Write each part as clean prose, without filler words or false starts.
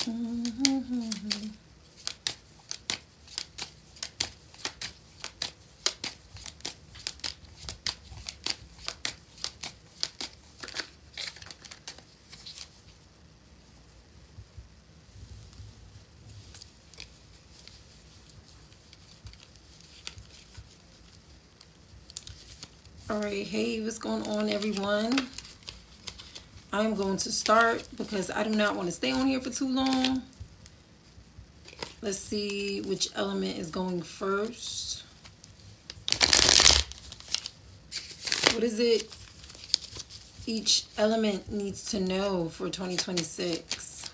All right, hey, what's going on, everyone? I'm going to start because I do not want to stay on here for too long. Let's see which element is going first. What is it each element needs to know for 2026?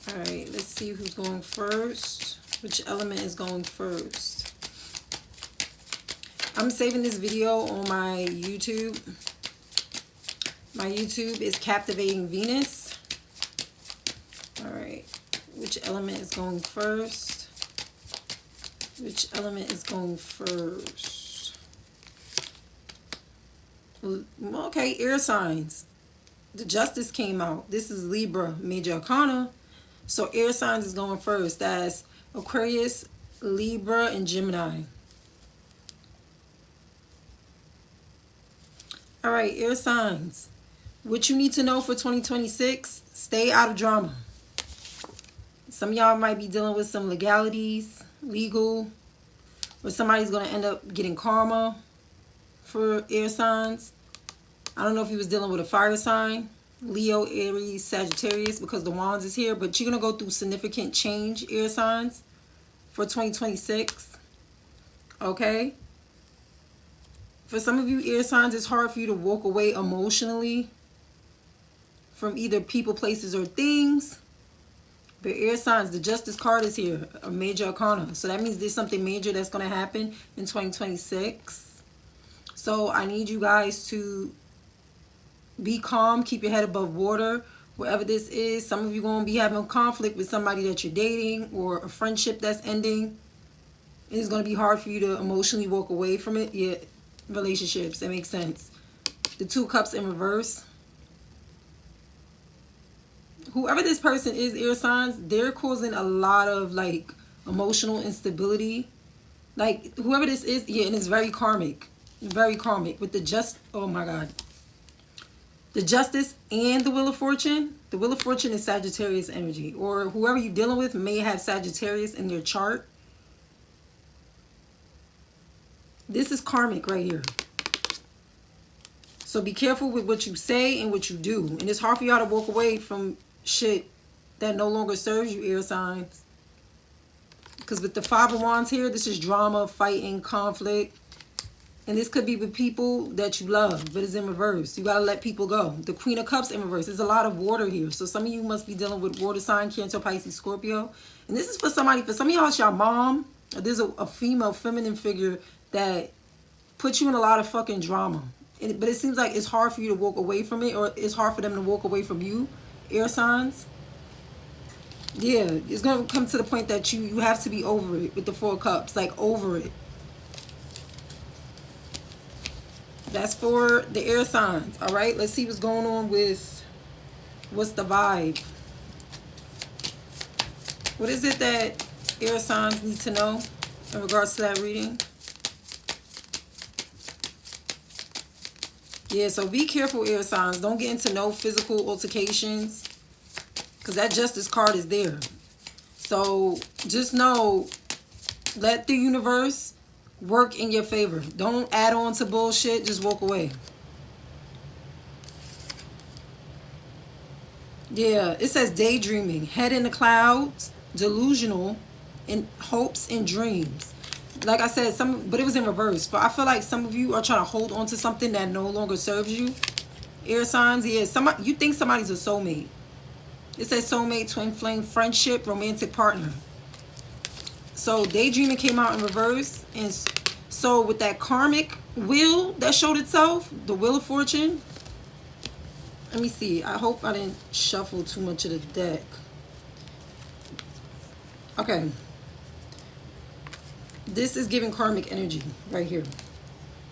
All right, let's see who's going first. Which element is going first? I'm saving this video on my YouTube. My YouTube is Captivating Venus. All right, which element is going first? Which element is going first? Okay, air signs. The Justice came out. This is Libra, Major Arcana. So air signs is going first. That's Aquarius, Libra, and Gemini. All right, air signs. What you need to know for 2026, stay out of drama. Some of y'all might be dealing with some legalities, legal, or somebody's going to end up getting karma for air signs. I don't know if you was dealing with a fire sign, Leo, Aries, Sagittarius, because the Wands is here, but you're going to go through significant change, air signs, for 2026. Okay? For some of you air signs, it's hard for you to walk away emotionally from either people, places, or things. But air signs, the Justice card is here, a Major Arcana. So that means there's something major that's going to happen in 2026. So I need you guys to be calm, keep your head above water, wherever this is. Some of you going to be having conflict with somebody that you're dating or a friendship that's ending. It's going to be hard for you to emotionally walk away from it. Yeah. Relationships, that makes sense. The Two Cups in reverse. Whoever this person is, air signs, they're causing a lot of like emotional instability. Like whoever this is, yeah, and it's very karmic. Very karmic with the oh my god. The Justice and the Wheel of Fortune. The Wheel of Fortune is Sagittarius energy, or whoever you're dealing with may have Sagittarius in their chart. This is karmic right here. So be careful with what you say and what you do. And it's hard for y'all to walk away from shit that no longer serves you, air signs. Because with the Five of Wands here, this is drama, fighting, conflict. And this could be with people that you love, but it's in reverse. You got to let people go. The Queen of Cups in reverse. There's a lot of water here. So some of you must be dealing with water sign, Cancer, Pisces, Scorpio. And this is for somebody, for some of y'all, it's your mom. There's a female, feminine figure that puts you in a lot of fucking drama. But it seems like it's hard for you to walk away from it, or it's hard for them to walk away from you, air signs. Yeah, it's going to come to the point that you have to be over it with the Four of Cups, like over it. That's for the air signs, all right? Let's see what's going on with, what's the vibe? What is it that air signs need to know in regards to that reading? Yeah, so be careful, air signs. Don't get into no physical altercations, because that Justice card is there. So just know, let the universe work in your favor. Don't add on to bullshit. Just walk away. Yeah, it says daydreaming, head in the clouds, delusional, in hopes and dreams. Like I said, but it was in reverse. But I feel like some of you are trying to hold on to something that no longer serves you. Air signs, yeah. You think somebody's a soulmate. It says soulmate, twin flame, friendship, romantic partner. So daydreaming came out in reverse. And so with that karmic wheel that showed itself, the Wheel of Fortune. Let me see. I hope I didn't shuffle too much of the deck. Okay. This is giving karmic energy right here.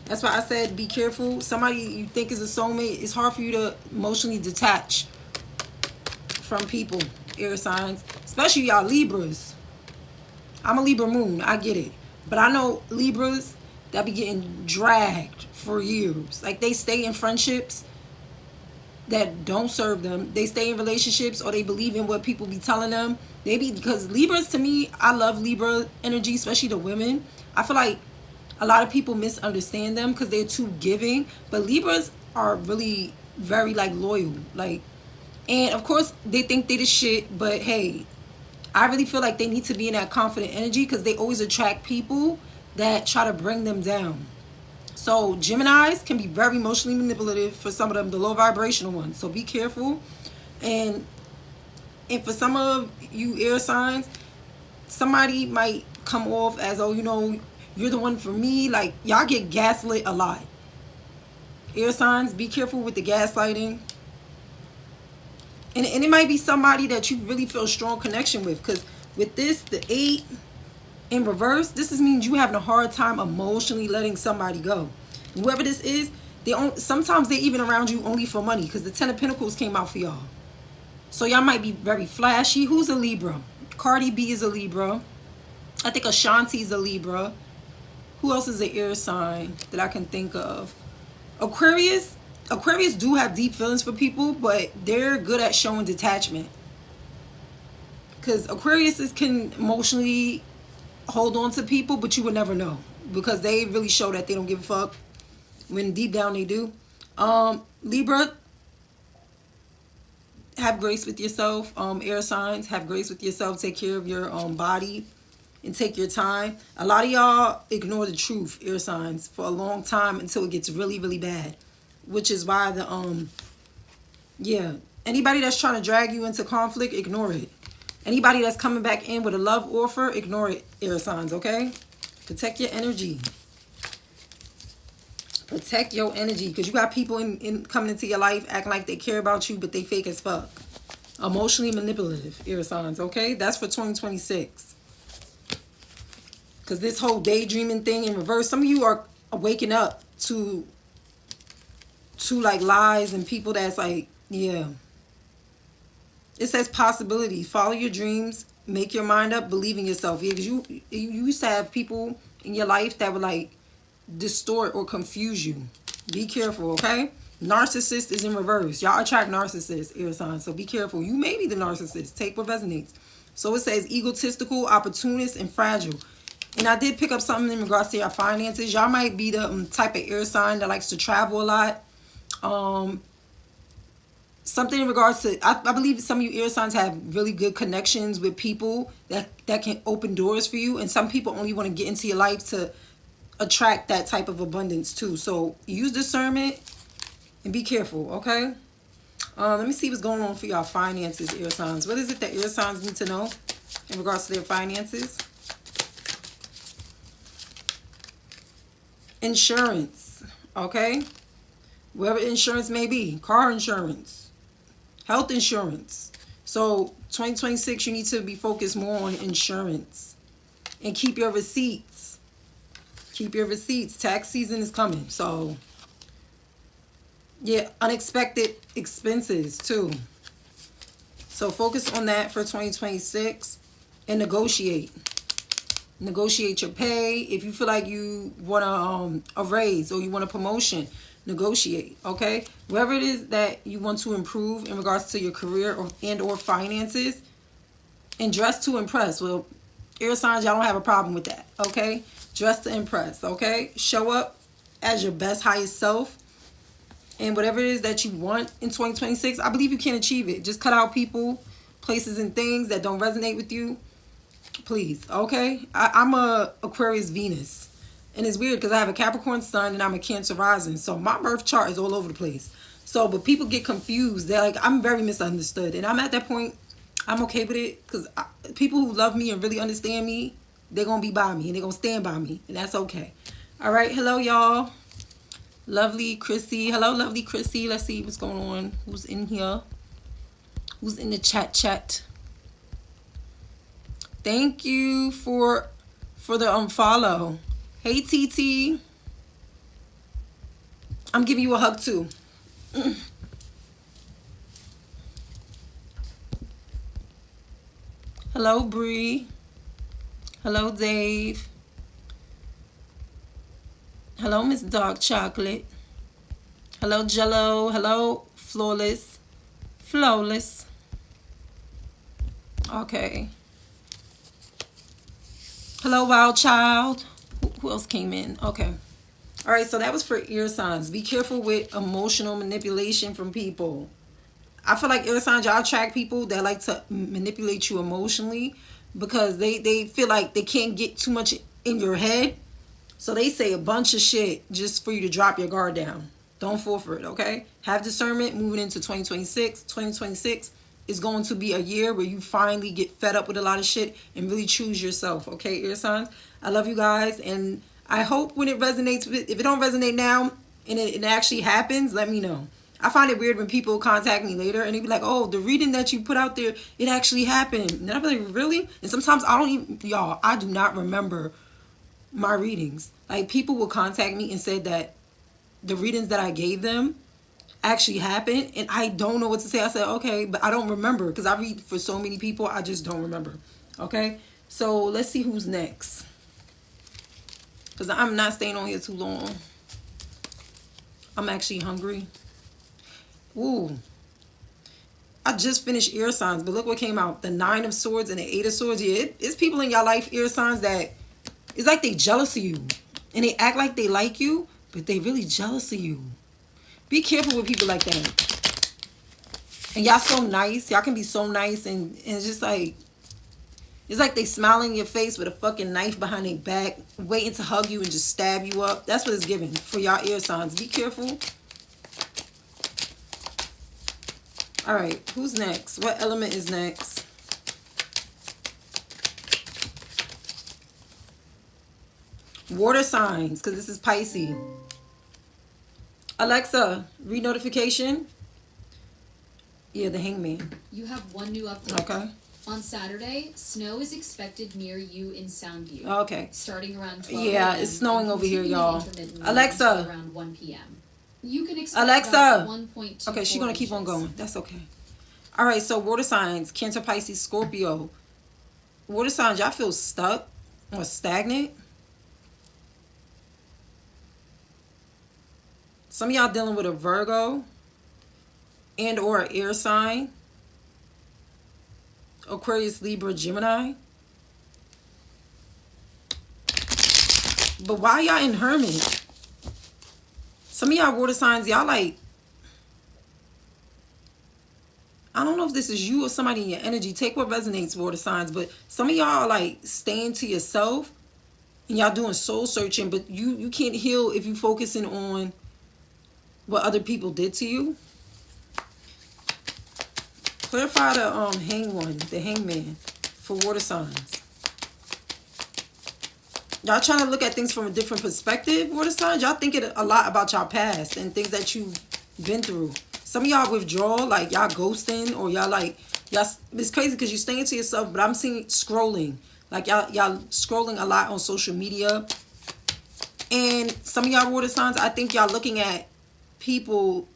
That's why I said be careful. Somebody you think is a soulmate, it's hard for you to emotionally detach from people, air signs, especially y'all Libras. I'm a Libra moon, I get it. But I know Libras that be getting dragged for years. Like they stay in friendships that don't serve them. They stay in relationships or they believe in what people be telling them. Maybe because Libras, to me, I love Libra energy, especially the women. I feel like a lot of people misunderstand them because they're too giving. But Libras are really very like loyal. Like, and of course they think they the shit, but hey, I really feel like they need to be in that confident energy because they always attract people that try to bring them down. So Geminis can be very emotionally manipulative for some of them, the low vibrational ones. So be careful. And for some of you air signs, somebody might come off as, oh, you know, you're the one for me. Like, y'all get gaslit a lot. Air signs, be careful with the gaslighting. And it might be somebody that you really feel a strong connection with. Because with this, the 8 in reverse, this means you having a hard time emotionally letting somebody go. Whoever this is, sometimes they even around you only for money. Because the 10 of Pentacles came out for y'all. So y'all might be very flashy. Who's a Libra? Cardi B is a Libra. I think Ashanti is a Libra. Who else is an air sign that I can think of? Aquarius. Aquarius do have deep feelings for people, but they're good at showing detachment. Because Aquarius can emotionally hold on to people, but you would never know. Because they really show that they don't give a fuck. When deep down they do. Libra, have grace with yourself. Air signs, have grace with yourself. Take care of your body and take your time. A lot of y'all ignore the truth, air signs, for a long time until it gets really, really bad. Which is why anybody that's trying to drag you into conflict, ignore it. Anybody that's coming back in with a love offer, ignore it, air signs, okay? Protect your energy. Protect your energy, because you got people in coming into your life acting like they care about you, but they fake as fuck. Emotionally manipulative, air signs, okay? That's for 2026. Because this whole daydreaming thing in reverse, some of you are waking up to like lies and people that's like, yeah. It says possibility. Follow your dreams. Make your mind up. Believe in yourself. Yeah, because you used to have people in your life that would like distort or confuse you. Be careful, okay? Narcissist is in reverse. Y'all attract narcissists, air signs. So be careful. You may be the narcissist. Take what resonates. So it says egotistical, opportunist, and fragile. And I did pick up something in regards to your finances. Y'all might be the type of air sign that likes to travel a lot. Something in regards to, I believe some of you air signs have really good connections with people that can open doors for you. And some people only want to get into your life to attract that type of abundance too. So use discernment and be careful, okay? Let me see what's going on for y'all finances, air signs. What is it that air signs need to know in regards to their finances? Insurance, okay? Whatever insurance may be. Car insurance, health insurance. So 2026, you need to be focused more on insurance. And keep your receipts. Keep your receipts. Tax season is coming. So, yeah, unexpected expenses too. So focus on that for 2026 and negotiate. Negotiate your pay. If you feel like you want a raise or you want a promotion, negotiate, okay? Wherever it is that you want to improve in regards to your career or finances, and dress to impress. Well, air signs, y'all don't have a problem with that, okay? Dress to impress, okay? Show up as your best, highest self. And whatever it is that you want in 2026, I believe you can achieve it. Just cut out people, places, and things that don't resonate with you. Please, okay? I'm a Aquarius Venus. And it's weird because I have a Capricorn sun and I'm a Cancer rising. So my birth chart is all over the place. So, but people get confused. They're like, I'm very misunderstood. And I'm at that point, I'm okay with it. Because people who love me and really understand me, they're going to be by me. And they're going to stand by me. And that's okay. All right. Hello, y'all. Lovely Chrissy. Hello, lovely Chrissy. Let's see what's going on. Who's in here? Who's in the chat? Thank you for the follow. Hey, TT. I'm giving you a hug, too. Hello, Bree. Hello, Dave. Hello, Miss Dark Chocolate. Hello, Jello. Hello, Flawless. Flawless. Okay. Hello, Wild Child. Who else came in? Okay. All right, so that was for ear signs. Be careful with emotional manipulation from people. I feel like air signs, y'all attract people that like to manipulate you emotionally because they feel like they can't get too much in your head. So they say a bunch of shit just for you to drop your guard down. Don't fall for it, okay? Have discernment moving into 2026. 2026 is going to be a year where you finally get fed up with a lot of shit and really choose yourself, okay, air signs? I love you guys, and I hope when it resonates, if it don't resonate now and it actually happens, let me know. I find it weird when people contact me later and they be like, oh, the reading that you put out there, it actually happened. And I'll be like, really? And sometimes I don't even, y'all, I do not remember my readings. Like, people will contact me and say that the readings that I gave them actually happened, and I don't know what to say. I said, okay, but I don't remember because I read for so many people, I just don't remember. Okay, so let's see who's next, because I'm not staying on here too long. I'm actually hungry. Ooh, I just finished ear signs, but look what came out. The 9 of Swords and the 8 of Swords. Yeah, it's people in your life, ear signs, that it's like they jealous of you. And they act like they like you, but they really jealous of you. Be careful with people like that. And y'all so nice. Y'all can be so nice, and it's just like, it's like they smile in your face with a fucking knife behind their back, waiting to hug you and just stab you up. That's what it's giving for y'all ear signs. Be careful. All right, who's next? What element is next? Water signs, because this is Pisces. Alexa, read notification. Yeah, the Hangman. You have one new update. Okay. On Saturday, snow is expected near you in Soundview. Okay. Starting around 12 Yeah, it's snowing over here, y'all. Alexa. Around 1 p.m. You can expect Alexa. 1.2. Okay, she's going to keep on going. That's okay. All right, so water signs, Cancer, Pisces, Scorpio. Water signs, y'all feel stuck or stagnant. Some of y'all dealing with a Virgo and or an air sign. Aquarius, Libra, Gemini. But why y'all in Hermit? Some of y'all water signs, y'all like, I don't know if this is you or somebody in your energy. Take what resonates, water signs. But some of y'all are like staying to yourself and y'all doing soul searching, but you can't heal if you focusing on what other people did to you. Clarify the hangman for water signs. Y'all trying to look at things from a different perspective, water signs. Y'all thinking a lot about y'all past and things that you've been through. Some of y'all withdraw, like y'all ghosting, or y'all like, y'all, it's crazy because you're staying to yourself, but I'm seeing scrolling. Like y'all scrolling a lot on social media. And some of y'all water signs, I think y'all looking at people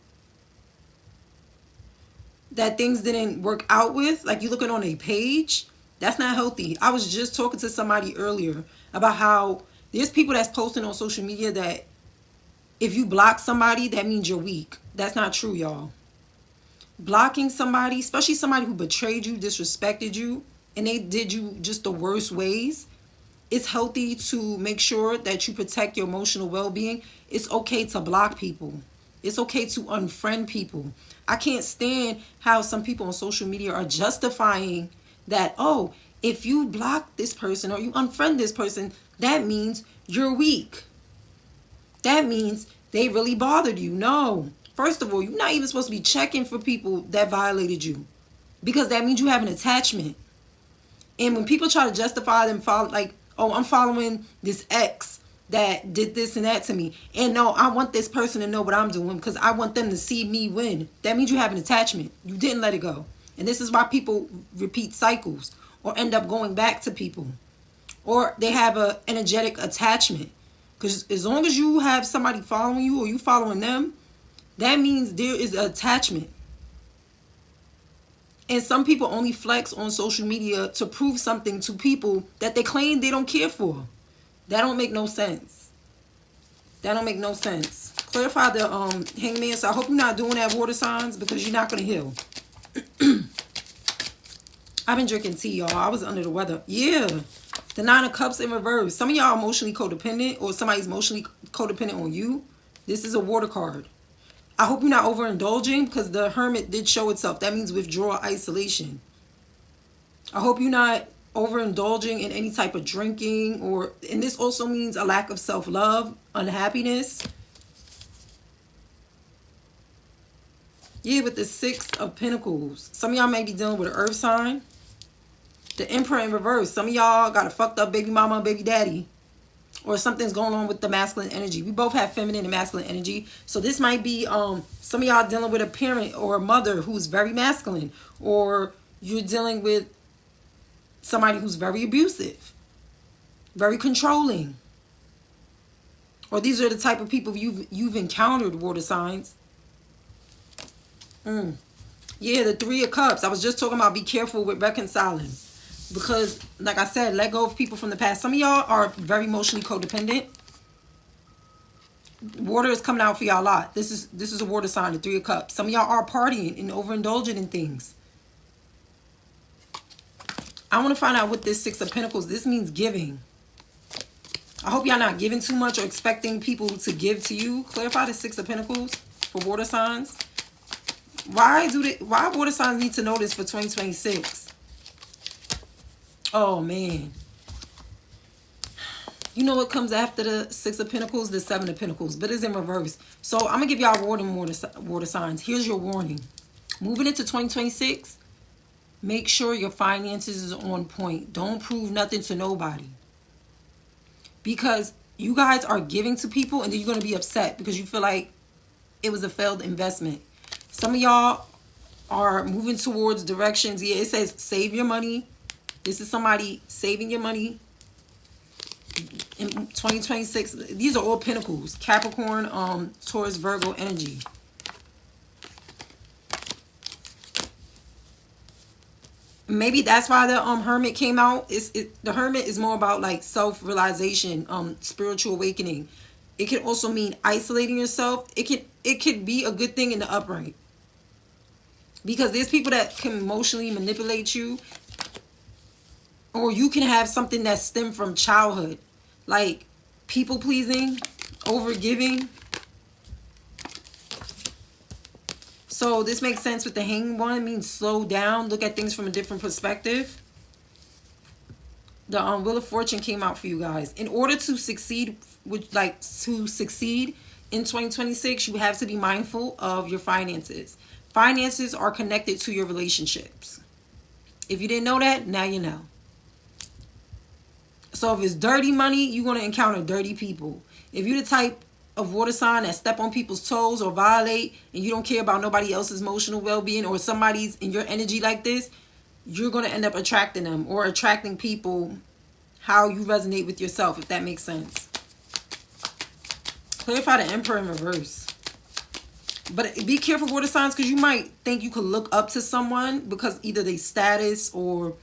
that things didn't work out with. Like you looking on a page. That's not healthy. I was just talking to somebody earlier about how there's people that's posting on social media that if you block somebody, that means you're weak. That's not true, y'all. Blocking somebody, especially somebody who betrayed you, disrespected you, and they did you just the worst ways, it's healthy to make sure that you protect your emotional well-being. It's okay to block people. It's okay to unfriend people. I can't stand how some people on social media are justifying that, oh, if you block this person or you unfriend this person, that means you're weak. That means they really bothered you. No. First of all, you're not even supposed to be checking for people that violated you, because that means you have an attachment. And when people try to justify them, like, oh, I'm following this ex that did this and that to me, and no, I want this person to know what I'm doing because I want them to see me win. That means you have an attachment. You didn't let it go. And this is why people repeat cycles or end up going back to people, or they have a energetic attachment. Because as long as you have somebody following you or you following them, that means there is an attachment. And some people only flex on social media to prove something to people that they claim they don't care for. That don't make no sense. That don't make no sense. Clarify the hangman. So I hope you're not doing that, water signs, because you're not going to heal. I've been drinking tea, y'all. I was under the weather. Yeah. The 9 of Cups in reverse. Some of y'all are emotionally codependent, or somebody's emotionally codependent on you. This is a water card. I hope you're not overindulging, because the Hermit did show itself. That means withdrawal, isolation. I hope you're not overindulging in any type of drinking, and this also means a lack of self-love, unhappiness. Yeah, with the 6 of Pentacles. Some of y'all may be dealing with an earth sign. The Emperor in reverse. Some of y'all got a fucked up baby mama, baby daddy. Or something's going on with the masculine energy. We both have feminine and masculine energy. So this might be some of y'all dealing with a parent or a mother who's very masculine. Or you're dealing with somebody who's very abusive. Very controlling. Or these are the type of people you've encountered, water signs. Yeah, the 3 of Cups. I was just talking about be careful with reconciling. Because, like I said, let go of people from the past. Some of y'all are very emotionally codependent. Water is coming out for y'all a lot. This is a water sign, the 3 of Cups. Some of y'all are partying and overindulging in things. I want to find out what this 6 of Pentacles, this means giving. I hope y'all not giving too much or expecting people to give to you. Clarify the 6 of Pentacles for water signs. Why water signs need to know this for 2026? Oh, man. You know what comes after the 6 of Pentacles? The 7 of Pentacles. But it's in reverse. So I'm going to give y'all water signs. Here's your warning. Moving into 2026, make sure your finances is on point. Don't prove nothing to nobody. Because you guys are giving to people and then you're going to be upset because you feel like it was a failed investment. Some of y'all are moving towards directions. Yeah, it says save your money. This is somebody saving your money in 2026. These are all Pentacles. Capricorn, Taurus, Virgo energy. Maybe that's why the Hermit came out. The Hermit is more about like self-realization, spiritual awakening. It can also mean isolating yourself. It could be a good thing in the upright. Because there's people that can emotionally manipulate you. Or you can have something that stemmed from childhood. Like people pleasing, over giving. So this makes sense with the Hanged One. It means slow down. Look at things from a different perspective. The Wheel of Fortune came out for you guys. In order to succeed, in 2026, you have to be mindful of your finances. Finances are connected to your relationships. If you didn't know that, now you know. So if it's dirty money, you're going to encounter dirty people. If you're the type of water sign that step on people's toes or violate, and you don't care about nobody else's emotional well-being, or somebody's in your energy like this, you're going to end up attracting them, or attracting people how you resonate with yourself, if that makes sense. Clarify the Emperor in reverse. But be careful, water signs, because you might think you could look up to someone because either they status or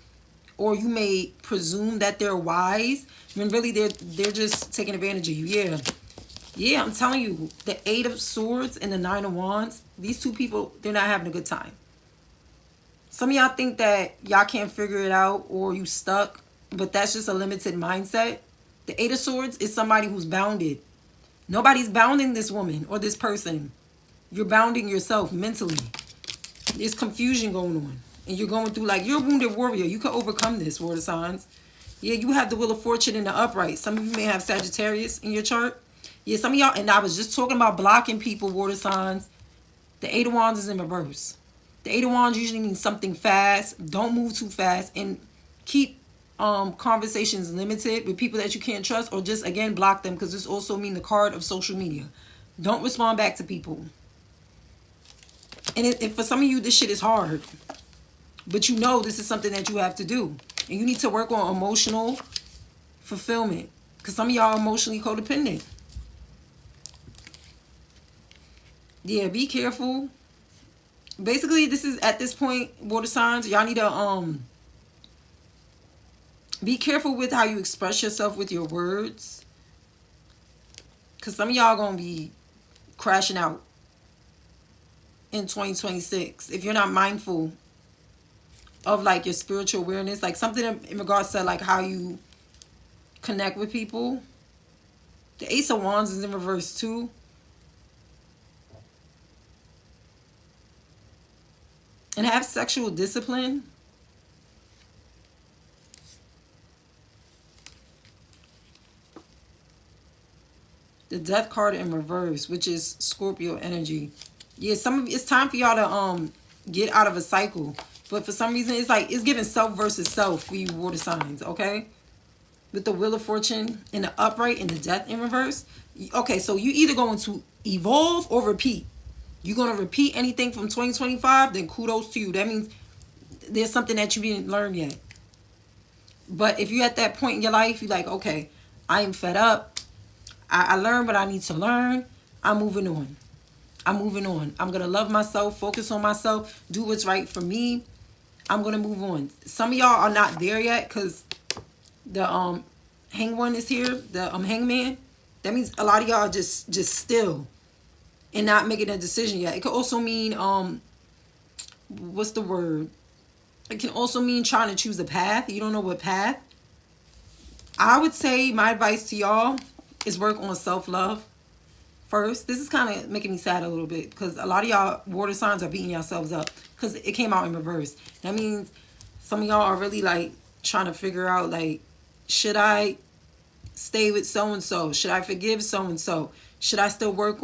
you may presume that they're wise when really they're just taking advantage of you. Yeah, I'm telling you, the 8 of Swords and the 9 of Wands, these two people, they're not having a good time. Some of y'all think that y'all can't figure it out or you stuck, but that's just a limited mindset. The 8 of Swords is somebody who's bounded. Nobody's bounding this woman or this person. You're bounding yourself mentally. There's confusion going on. And you're going through, like, you're a wounded warrior. You can overcome this, water signs. Yeah, you have the Wheel of Fortune in the upright. Some of you may have Sagittarius in your chart. Yeah, some of y'all, and I was just talking about blocking people, water signs. The 8 of Wands is in reverse. The 8 of Wands usually means something fast. Don't move too fast. And keep conversations limited with people that you can't trust. Or just, again, block them. Because this also means the card of social media. Don't respond back to people. And for some of you, this shit is hard. But you know this is something that you have to do. And you need to work on emotional fulfillment. Because some of y'all are emotionally codependent. Yeah, be careful. Basically, this is at this point, water signs, y'all need to be careful with how you express yourself with your words, because some of y'all gonna be crashing out in 2026 if you're not mindful of like your spiritual awareness, like something in regards to like how you connect with people. The Ace of Wands is in reverse too. And have sexual discipline. The Death card in reverse, which is Scorpio energy. Yeah, it's time for y'all to get out of a cycle. But for some reason, it's like it's giving self versus self for you water signs, okay? With the Wheel of Fortune in the upright and the Death in reverse. Okay, so you either going to evolve or repeat. You're going to repeat anything from 2025, then kudos to you. That means there's something that you didn't learn yet. But if you're at that point in your life, you're like, okay, I am fed up. I learned what I need to learn. I'm moving on. I'm moving on. I'm going to love myself, focus on myself, do what's right for me. I'm going to move on. Some of y'all are not there yet because the hang one is here, the hangman. That means a lot of y'all are just still and not making a decision yet. It could also mean, what's the word? It can also mean trying to choose a path. You don't know what path. I would say my advice to y'all is work on self-love first. This is kind of making me sad a little bit because a lot of y'all water signs are beating yourselves up because it came out in reverse. That means some of y'all are really like trying to figure out like, should I stay with so-and-so? Should I forgive so-and-so? Should I still work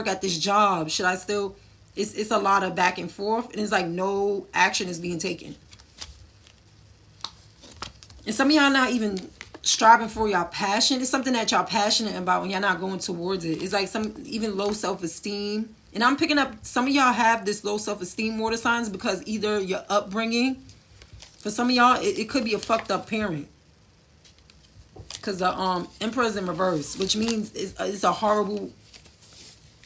at this job? Should I still... It's a lot of back and forth. And it's like no action is being taken. And some of y'all not even striving for y'all passion. It's something that y'all passionate about when y'all not going towards it. It's like some even low self-esteem. And I'm picking up some of y'all have this low self-esteem water signs because either your upbringing... For some of y'all, it could be a fucked up parent. Because the Emperor's in reverse, which means it's a horrible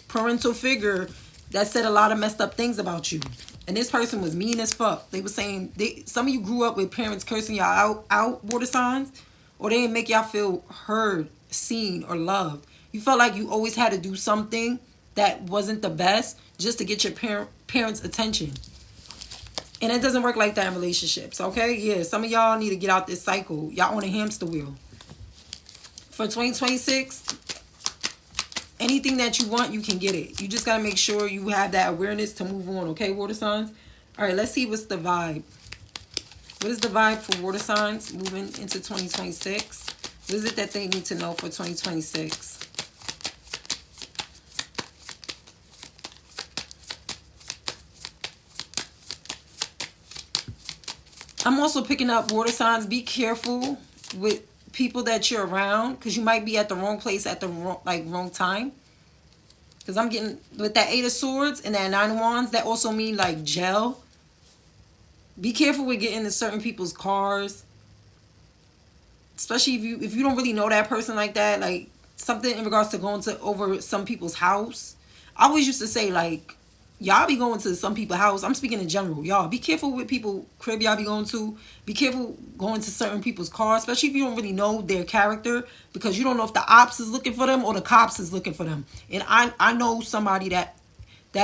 parental figure that said a lot of messed up things about you. And this person was mean as fuck. They were saying, some of you grew up with parents cursing y'all out, water signs, or they didn't make y'all feel heard, seen, or loved. You felt like you always had to do something that wasn't the best just to get your parents' attention. And it doesn't work like that in relationships, okay? Yeah, some of y'all need to get out this cycle. Y'all on a hamster wheel. For 2026, anything that you want, you can get it. You just got to make sure you have that awareness to move on, okay, water signs? All right, let's see what's the vibe. What is the vibe for water signs moving into 2026? What is it that they need to know for 2026? I'm also picking up water signs. Be careful with people that you're around because you might be at the wrong place at the wrong time. Because I'm getting with that 8 of Swords and that 9 of Wands, that also mean like gel. Be careful with getting in certain people's cars, especially if you don't really know that person like that. Like something in regards to going to over some people's house. I always used to say like, y'all be going to some people's house. I'm speaking in general. Y'all be careful with people crib y'all be going to. Be careful going to certain people's cars, especially if you don't really know their character, because you don't know if the ops is looking for them or the cops is looking for them. And I know somebody that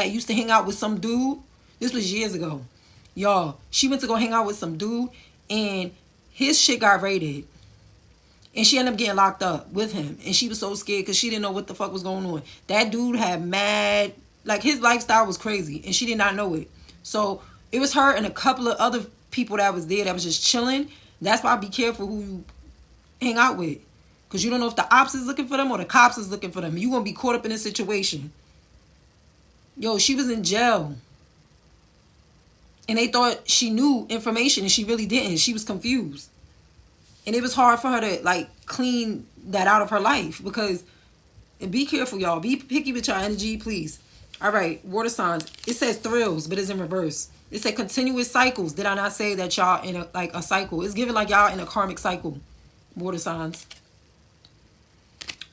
used to hang out with some dude. This was years ago. Y'all, she went to go hang out with some dude and his shit got raided. And she ended up getting locked up with him. And she was so scared because she didn't know what the fuck was going on. That dude had mad... Like, his lifestyle was crazy, and she did not know it. So, it was her and a couple of other people that was there that was just chilling. That's why be careful who you hang out with. Because you don't know if the ops is looking for them or the cops is looking for them. You're going to be caught up in a situation. Yo, she was in jail. And they thought she knew information, and she really didn't. She was confused. And it was hard for her to, like, clean that out of her life. Because, and be careful, y'all. Be picky with your energy, please. All right, water signs. It says thrills, but it's in reverse. It said continuous cycles. Did I not say that y'all in a cycle? It's giving like y'all in a karmic cycle. Water signs.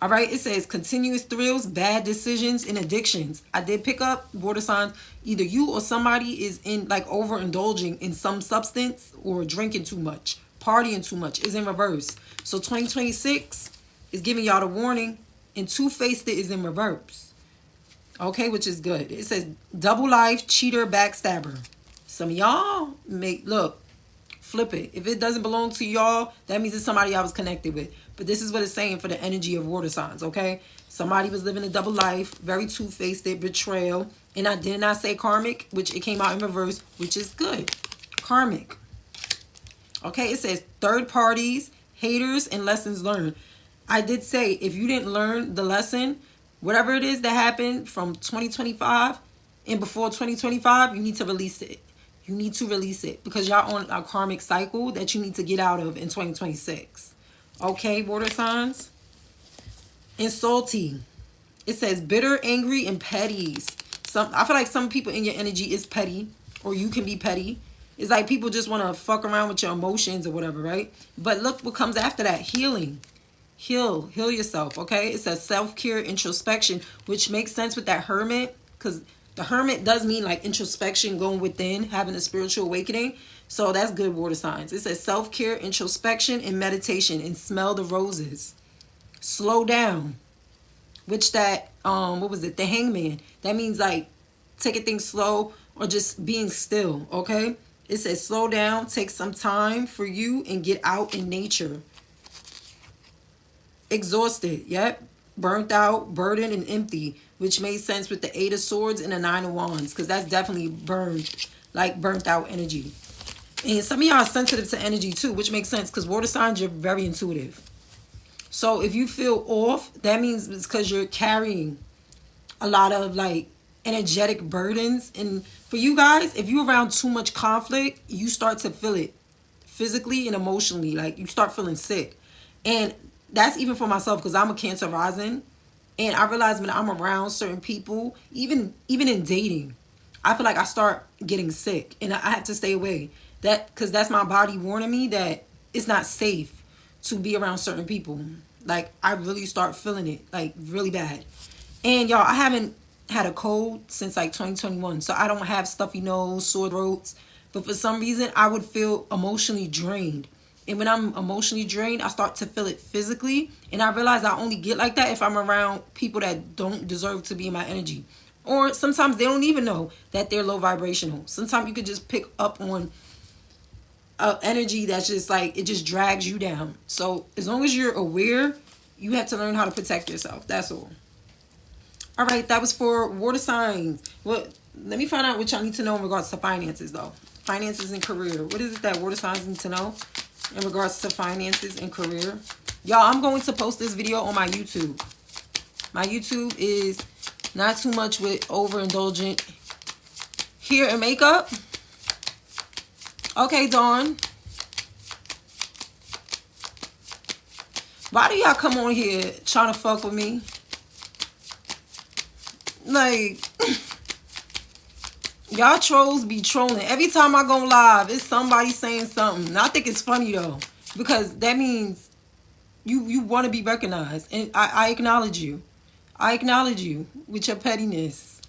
All right, it says continuous thrills, bad decisions, and addictions. I did pick up water signs. Either you or somebody is in like overindulging in some substance or drinking too much, partying too much. Is in reverse. So 2026 is giving y'all the warning, and two-faced is in reverse. Okay, which is good. It says double life, cheater, backstabber. Some of y'all flip it. If it doesn't belong to y'all, that means it's somebody I was connected with. But this is what it's saying for the energy of water signs, okay? Somebody was living a double life, very two-faced, betrayal. And I did not say karmic, which it came out in reverse, which is good. Karmic. Okay, it says third parties, haters, and lessons learned. I did say if you didn't learn the lesson, whatever it is that happened from 2025 and before 2025, you need to release it. You need to release it because y'all on a karmic cycle that you need to get out of in 2026. Okay, water signs. And salty. It says bitter, angry, and petty. I feel like some people in your energy is petty, or you can be petty. It's like people just want to fuck around with your emotions or whatever, right? But look what comes after that. Healing. Heal yourself, okay? It says self-care, introspection, which makes sense with that hermit, because the hermit does mean like introspection, going within, having a spiritual awakening. So that's good, water signs. It says self-care, introspection, and meditation, and smell the roses. Slow down. Which that, what was it? The hangman. That means like taking things slow or just being still, okay? It says slow down, take some time for you, and get out in nature. Exhausted, yep. Burnt out, burdened, and empty, which made sense with the 8 of Swords and the 9 of Wands, because that's definitely burnt out energy. And some of y'all are sensitive to energy too, which makes sense because water signs, you're very intuitive. So if you feel off, that means it's because you're carrying a lot of like energetic burdens. And for you guys, if you're around too much conflict, you start to feel it physically and emotionally. Like you start feeling sick. And that's even for myself because I'm a Cancer rising. And I realize when I'm around certain people, even in dating, I feel like I start getting sick and I have to stay away. Because that's my body warning me that it's not safe to be around certain people. Like I really start feeling it like really bad. And y'all, I haven't had a cold since like 2021. So I don't have stuffy nose, sore throats. But for some reason, I would feel emotionally drained. And when I'm emotionally drained, I start to feel it physically. And I realize I only get like that if I'm around people that don't deserve to be in my energy. Or sometimes they don't even know that they're low vibrational. Sometimes you could just pick up on energy that's just like, it just drags you down. So as long as you're aware, you have to learn how to protect yourself. That's all. All right, that was for water signs. Well, let me find out what y'all need to know in regards to finances, though. Finances and career. What is it that water signs need to know in regards to finances and career? Y'all, I'm going to post this video on my YouTube. My YouTube is not too much with overindulgent hair and makeup. Okay, Dawn. Why do y'all come on here trying to fuck with me? Like, y'all trolls be trolling. Every time I go live, it's somebody saying something. And I think it's funny, though. Because that means you want to be recognized. And I acknowledge you. I acknowledge you with your pettiness.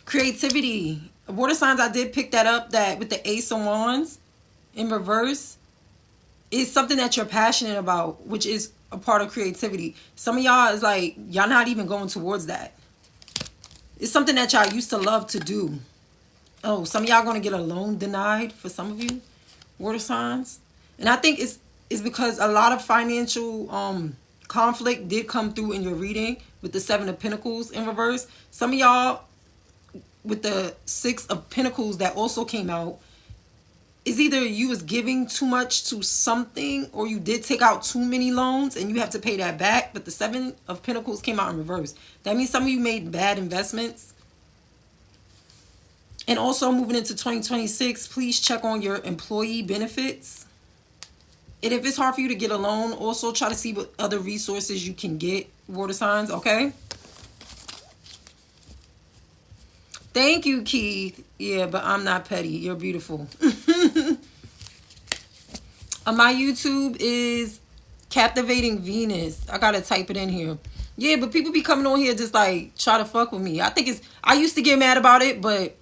Creativity. Water signs, I did pick that up, that with the Ace of Wands in reverse is something that you're passionate about, which is a part of creativity. Some of y'all is like, y'all not even going towards that. It's something that y'all used to love to do. Oh, some of y'all going to get a loan denied for some of you, water signs. And I think it's because a lot of financial conflict did come through in your reading with the 7 of Pentacles in reverse. Some of y'all with the 6 of Pentacles that also came out, is either you was giving too much to something or you did take out too many loans and you have to pay that back. But the 7 of Pentacles came out in reverse. That means some of you made bad investments. And also moving into 2026, please check on your employee benefits. And if it's hard for you to get a loan, also try to see what other resources you can get, water signs, okay? Thank you, Keith. Yeah, but I'm not petty. You're beautiful. My YouTube is Captivating Venus. I gotta type it in here. Yeah, but people be coming on here just like try to fuck with me. I think it's. I used to get mad about it, but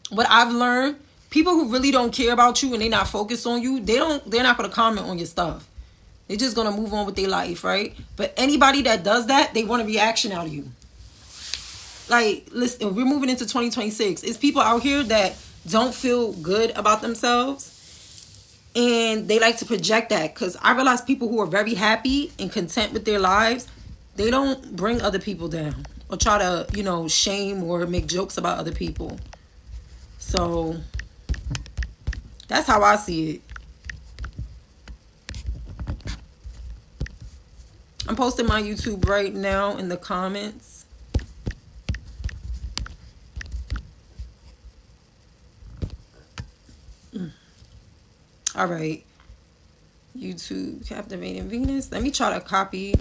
what I've learned, people who really don't care about you and they not focused on you, they're not gonna comment on your stuff. They're just gonna move on with their life, right? But anybody that does that, they want a reaction out of you. Like, listen, we're moving into 2026. It's people out here that don't feel good about themselves and they like to project that, because I realize people who are very happy and content with their lives, they don't bring other people down or try to, shame or make jokes about other people. So that's how I see it. I'm posting my YouTube right now in the comments. All right. YouTube Captivating Venus. Let me try to copy.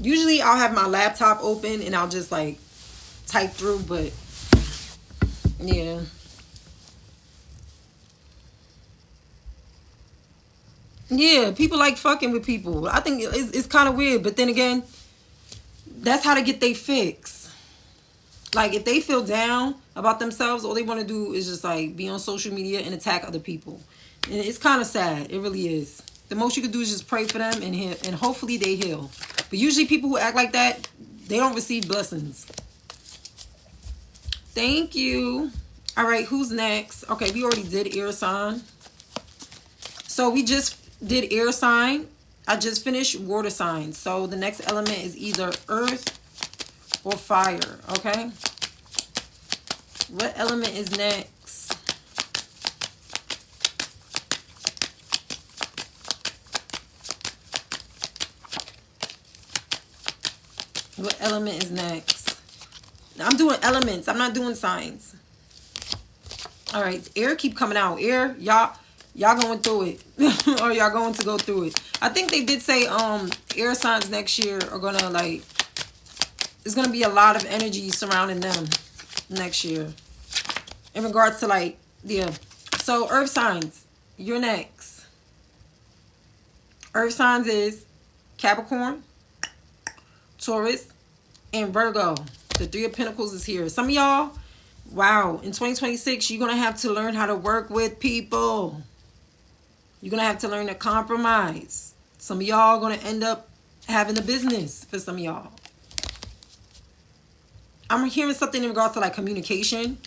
Usually I'll have my laptop open and I'll just like type through, but yeah. Yeah, people like fucking with people. I think it's kind of weird, but then again, that's how to get they fix. Like, if they feel down about themselves, all they want to do is just like be on social media and attack other people. And it's kind of sad. It really is. The most you can do is just pray for them and hopefully they heal. But usually people who act like that, they don't receive blessings. Thank you. All right, who's next? Okay, we already did air sign. So we just did air sign. I just finished water sign. So the next element is either earth or fire, okay? What element is next? What element is next? I'm doing elements. I'm not doing signs. All right, air keep coming out. Air, y'all going through it. Or y'all going to go through it. I think they did say air signs next year are gonna like, there's gonna be a lot of energy surrounding them next year. In regards to like, yeah. So earth signs, you're next. Earth signs is Capricorn, Taurus, and Virgo. The Three of Pentacles is here. Some of y'all, wow, in 2026, you're going to have to learn how to work with people. You're going to have to learn to compromise. Some of y'all are going to end up having a business for some of y'all. I'm hearing something in regards to like communication.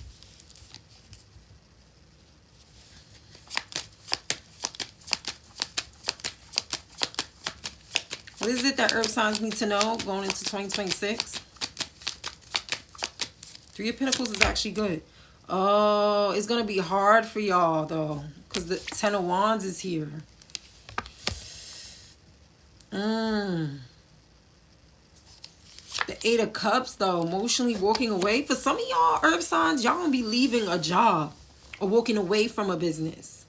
What is it that earth signs need to know going into 2026? Three of Pentacles is actually good. Oh, it's going to be hard for y'all, though. Because the Ten of Wands is here. The Eight of Cups, though. Emotionally walking away. For some of y'all, earth signs, y'all going to be leaving a job. Or walking away from a business.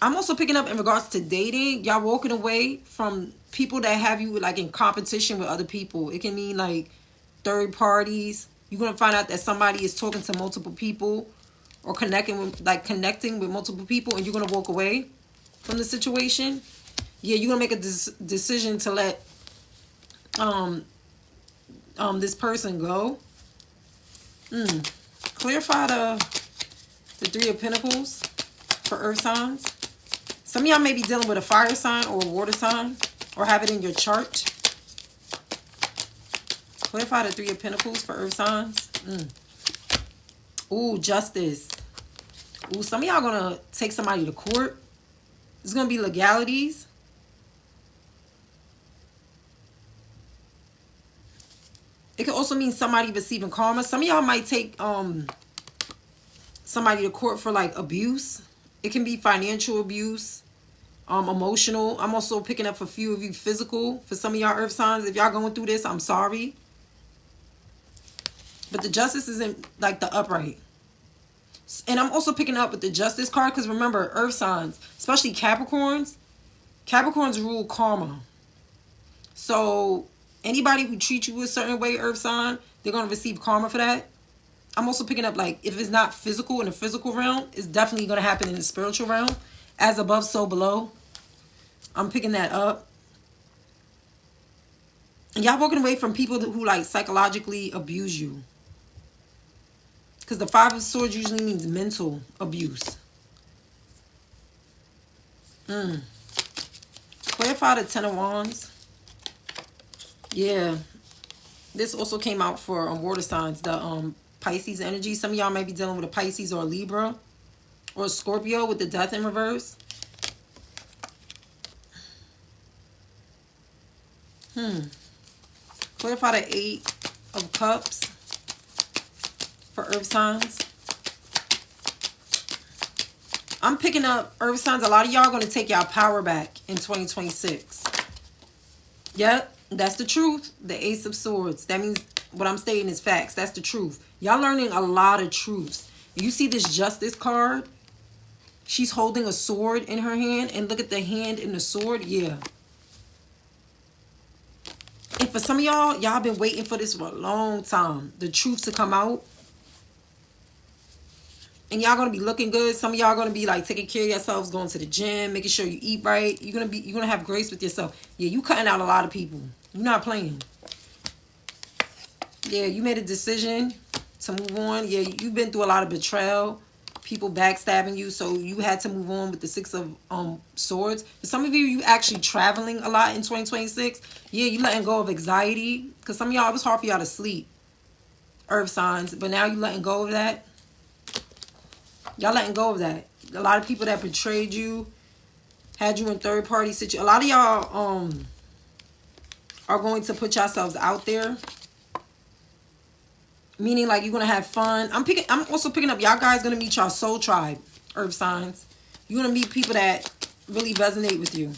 I'm also picking up in regards to dating. Y'all walking away from people that have you like in competition with other people. It can mean like third parties. You're going to find out that somebody is talking to multiple people or connecting with multiple people, and you're going to walk away from the situation. Yeah, you're going to make a decision to let this person go. Clarify the Three of Pentacles for earth signs. Some of y'all may be dealing with a fire sign or a water sign, or have it in your chart. Clarify the Three of Pentacles for earth signs. Ooh, justice. Ooh, some of y'all gonna take somebody to court. There's gonna be legalities. It could also mean somebody receiving karma. Some of y'all might take somebody to court for like abuse. It can be financial abuse, emotional. I'm also picking up for a few of you physical. For some of y'all earth signs, if y'all going through this, I'm sorry. But the justice isn't like the upright. And I'm also picking up with the justice card because remember, earth signs, especially Capricorns, Capricorns rule karma. So anybody who treats you a certain way, earth sign, they're going to receive karma for that. I'm also picking up, like, if it's not physical in the physical realm, it's definitely going to happen in the spiritual realm. As above, so below. I'm picking that up. And y'all walking away from people who, like, psychologically abuse you. Because the Five of Swords usually means mental abuse. Clarify the Ten of Wands. Yeah. This also came out for water signs. The Pisces energy. Some of y'all might be dealing with a Pisces or a Libra. Or a Scorpio with the Death in reverse. Clarify the Eight of Cups for earth signs. I'm picking up earth signs. A lot of y'all are going to take y'all power back in 2026. Yep, that's the truth. The Ace of Swords. That means what I'm stating is facts. That's the truth. Y'all learning a lot of truths. You see this Justice card? She's holding a sword in her hand. And look at the hand in the sword. Yeah. And for some of y'all, y'all been waiting for this for a long time. The truth to come out. And y'all gonna be looking good. Some of y'all gonna be like taking care of yourselves, going to the gym, making sure you eat right. You're gonna have grace with yourself. Yeah, you cutting out a lot of people. You're not playing. Yeah, you made a decision to move on. Yeah, you've been through a lot of betrayal, people backstabbing you, so you had to move on with the Six of Swords. For some of you actually traveling a lot in 2026. Yeah, you letting go of anxiety. Because some of y'all, it was hard for y'all to sleep. Earth signs. But now you letting go of that. Y'all letting go of that. A lot of people that betrayed you, had you in third party situation. A lot of y'all are going to put yourselves out there. Meaning like you're gonna have fun. I'm also picking up y'all guys gonna meet y'all soul tribe, earth signs. You're gonna meet people that really resonate with you.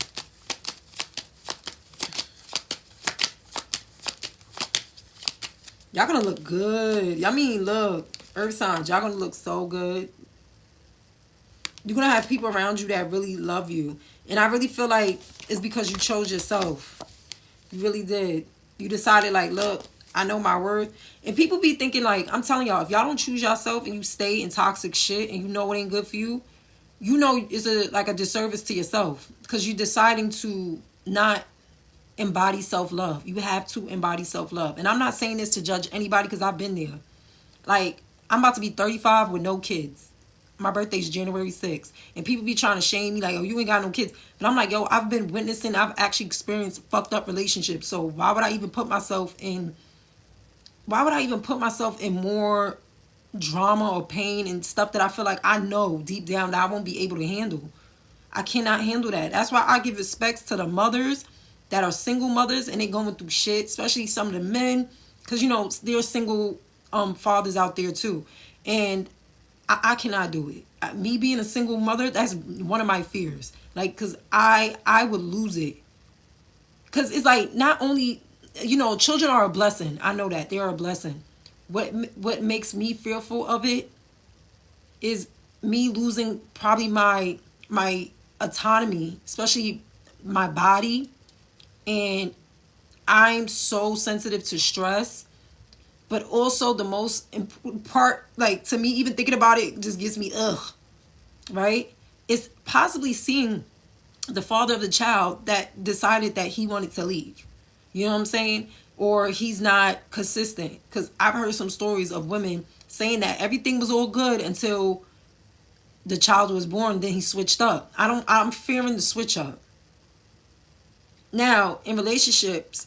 Y'all gonna look good. I mean, look, earth signs, y'all gonna look so good. You're going to have people around you that really love you. And I really feel like it's because you chose yourself. You really did. You decided like, look, I know my worth. And people be thinking like, I'm telling y'all, if y'all don't choose yourself and you stay in toxic shit and you know it ain't good for you, you know it's like a disservice to yourself. Because you're deciding to not embody self-love. You have to embody self-love. And I'm not saying this to judge anybody because I've been there. Like, I'm about to be 35 with no kids. My birthday's January 6th. And people be trying to shame me like, oh, you ain't got no kids. But I'm like, yo, I've been witnessing, I've actually experienced fucked up relationships. So why would I even put myself in more drama or pain and stuff that I feel like I know deep down that I won't be able to handle? I cannot handle that. That's why I give respects to the mothers that are single mothers and they going through shit, especially some of the men. Because, you know, there's single fathers out there too. And I cannot do it. Me being a single mother, that's one of my fears. Like, because I would lose it. Because it's like, not only, you know, children are a blessing. I know that. They are a blessing. What makes me fearful of it is me losing probably my autonomy, especially my body. And I'm so sensitive to stress. But also the most important part, like to me, even thinking about it just gives me ugh, right? It's possibly seeing the father of the child that decided that he wanted to leave. You know what I'm saying? Or he's not consistent. Because I've heard some stories of women saying that everything was all good until the child was born, then he switched up. I'm fearing the switch up. Now, in relationships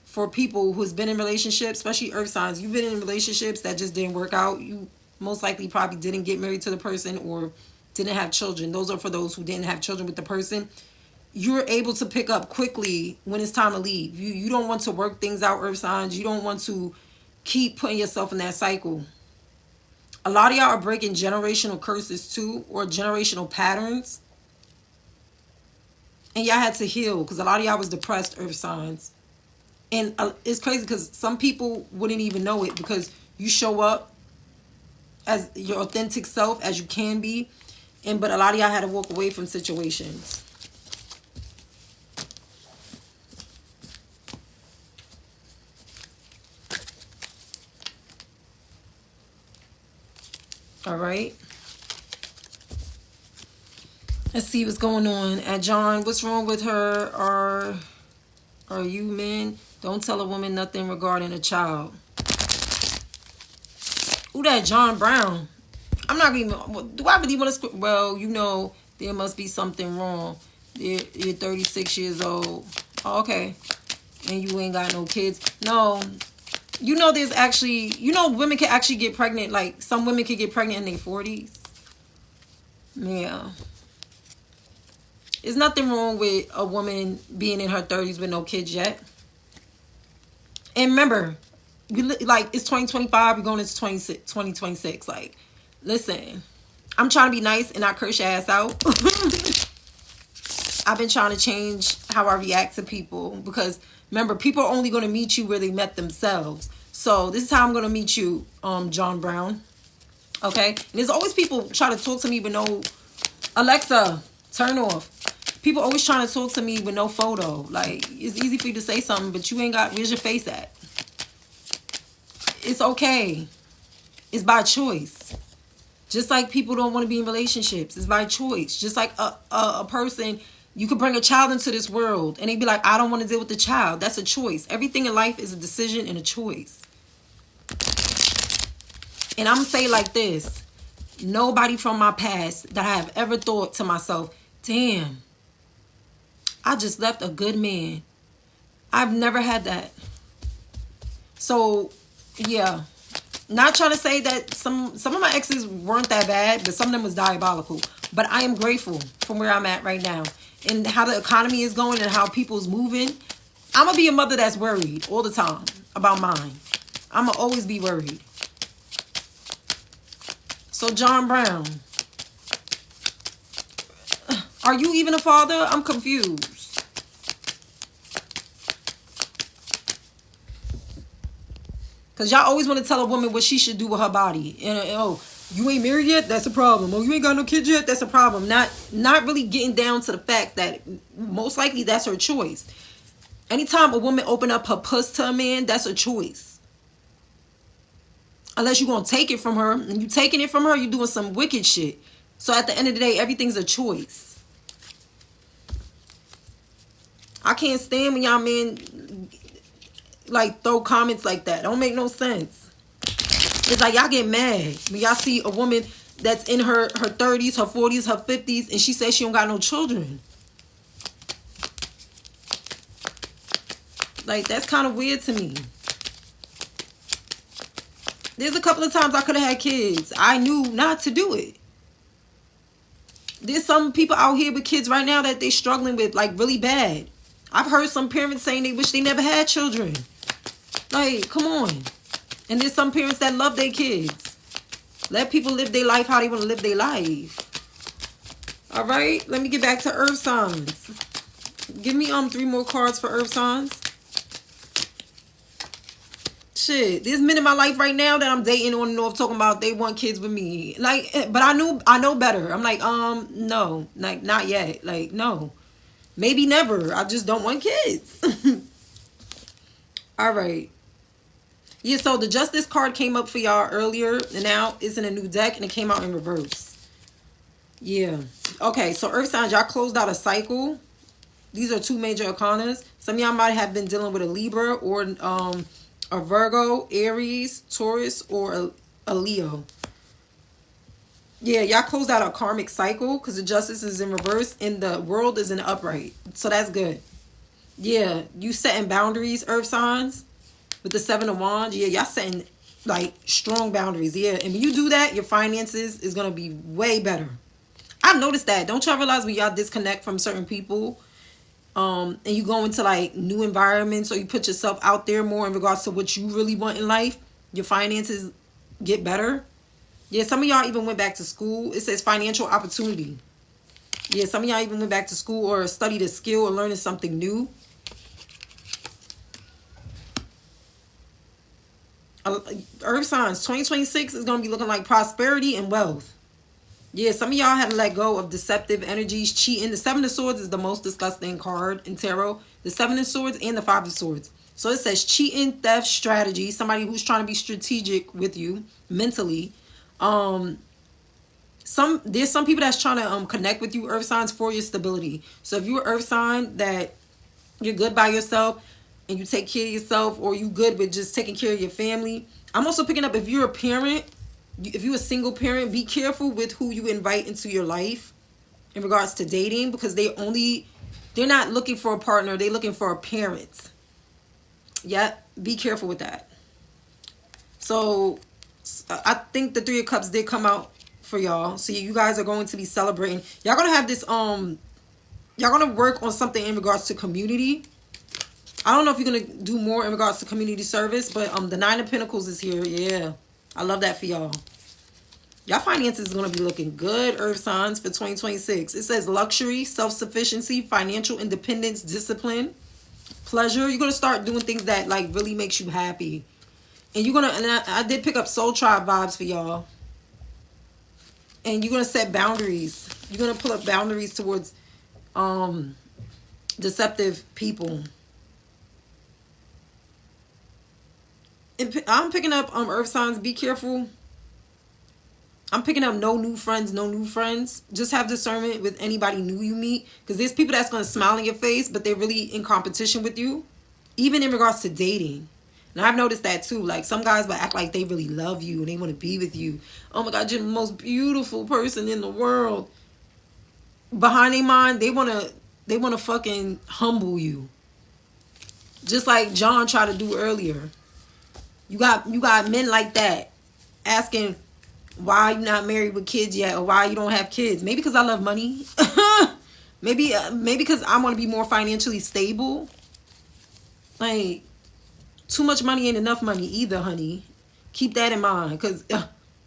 for people who's been in relationships, especially earth signs, you've been in relationships that just didn't work out. You most likely probably didn't get married to the person or didn't have children. Those are for those who didn't have children with the person. You're able to pick up quickly when it's time to leave. You don't want to work things out, earth signs. You don't want to keep putting yourself in that cycle. A lot of y'all are breaking generational curses too, or generational patterns. And y'all had to heal because a lot of y'all was depressed, earth signs. And it's crazy because some people wouldn't even know it because you show up as your authentic self as you can be. But a lot of y'all had to walk away from situations. All right. Let's see what's going on. At John, what's wrong with her? Are you men? Don't tell a woman nothing regarding a child. Ooh, that John Brown. I'm not even. Do I really want to? Well, you know, there must be something wrong. You're 36 years old. Oh, okay. And you ain't got no kids. No. You know, there's actually, you know, women can actually get pregnant. Like, some women can get pregnant in their 40s. Yeah. There's nothing wrong with a woman being in her 30s with no kids yet. And remember, like, it's 2025. We're going into 2026. Like, listen, I'm trying to be nice and not curse your ass out. I've been trying to change how I react to people because remember, people are only going to meet you where they met themselves. So this is how I'm going to meet you, John Brown. Okay? And there's always people trying to talk to me with no Alexa, turn off. People always trying to talk to me with no photo. Like, it's easy for you to say something, but you ain't got, where's your face at? It's okay. It's by choice. Just like people don't want to be in relationships. It's by choice. Just like a person, you could bring a child into this world and they'd be like, I don't want to deal with the child. That's a choice. Everything in life is a decision and a choice. And I'm going to say it like this. Nobody from my past that I have ever thought to myself, damn, I just left a good man. I've never had that. So, yeah. Not trying to say that some of my exes weren't that bad, but some of them was diabolical. But I am grateful from where I'm at right now. And how the economy is going and how people's moving. I'm going to be a mother that's worried all the time about mine. I'm going to always be worried. So, John Brown, are you even a father? I'm confused. Because y'all always want to tell a woman what she should do with her body. And oh, you ain't married yet? That's a problem. Oh, you ain't got no kids yet? That's a problem. Not really getting down to the fact that most likely that's her choice. Anytime a woman open up her puss to a man, that's a choice. Unless you're going to take it from her. And you taking it from her, you're doing some wicked shit. So at the end of the day, everything's a choice. I can't stand when y'all men like throw comments like that. Don't make no sense. It's like y'all get mad when y'all see a woman that's in her 30s, her 40s, her 50s, and she says she don't got no children. Like, that's kind of weird to me. There's a couple of times I could have had kids. I knew not to do it. There's some people out here with kids right now that they struggling with, like, really bad. I've heard some parents saying they wish they never had children. Like, come on. And there's some parents that love their kids. Let people live their life how they want to live their life. All right, let me get back to earth signs. Give me 3 more cards for earth signs. Shit, there's men in my life right now that I'm dating on and off talking about they want kids with me. Like, but I know better. I'm like, no, like, not yet. Like, no. Maybe never. I just don't want kids. All right. Yeah, so the Justice card came up for y'all earlier, and now it's in a new deck, and it came out in reverse. Yeah. Okay, so Earth signs, y'all closed out a cycle. These are 2 major arcanas. Some of y'all might have been dealing with a Libra or a Virgo, Aries, Taurus, or a Leo. Yeah, y'all closed out a karmic cycle because the Justice is in reverse and the World is in upright. So that's good. Yeah, you setting boundaries, Earth signs. With the 7 of Wands, yeah, y'all setting, like, strong boundaries. Yeah, and when you do that, your finances is going to be way better. I've noticed that. Don't y'all realize when y'all disconnect from certain people and you go into, like, new environments or you put yourself out there more in regards to what you really want in life, your finances get better? Yeah, some of y'all even went back to school. It says financial opportunity. Yeah, some of y'all even went back to school or studied a skill or learning something new. Earth signs, 2026 is going to be looking like prosperity and wealth. Yeah, some of y'all had to let go of deceptive energies, cheating. The 7 of Swords is the most disgusting card in tarot. The 7 of Swords and the 5 of Swords. So it says cheating, theft, strategy. Somebody who's trying to be strategic with you mentally. There's some people that's trying to connect with you, earth signs, for your stability. So if you're an earth sign that you're good by yourself and you take care of yourself, or you good with just taking care of your family. I'm also picking up, if you're a parent, if you're a single parent, be careful with who you invite into your life in regards to dating, because they're not looking for a partner, they're looking for a parent. Yeah, be careful with that. So I think the Three of Cups did come out for y'all. So you guys are going to be celebrating. Y'all gonna have this y'all gonna work on something in regards to community. I don't know if you're gonna do more in regards to community service, but the Nine of Pentacles is here. Yeah, I love that for y'all. Y'all finances is gonna be looking good, earth signs, for 2026. It says luxury, self-sufficiency, financial independence, discipline, pleasure. You're gonna start doing things that like really makes you happy. And you're gonna, and I did pick up soul tribe vibes for y'all. And you're gonna set boundaries. You're gonna pull up boundaries towards deceptive people. And I'm picking up earth signs, be careful. I'm picking up no new friends, no new friends. Just have discernment with anybody new you meet, because there's people that's going to smile in your face, but they're really in competition with you, even in regards to dating. And I've noticed that too. Like, some guys will act like they really love you and they want to be with you. Oh my God, you're the most beautiful person in the world. Behind their mind, they want to fucking humble you. Just like John tried to do earlier. You got men like that asking why you not married with kids yet, or why you don't have kids. Maybe because I love money. maybe because I want to be more financially stable. Like, too much money ain't enough money either, honey. Keep that in mind. Because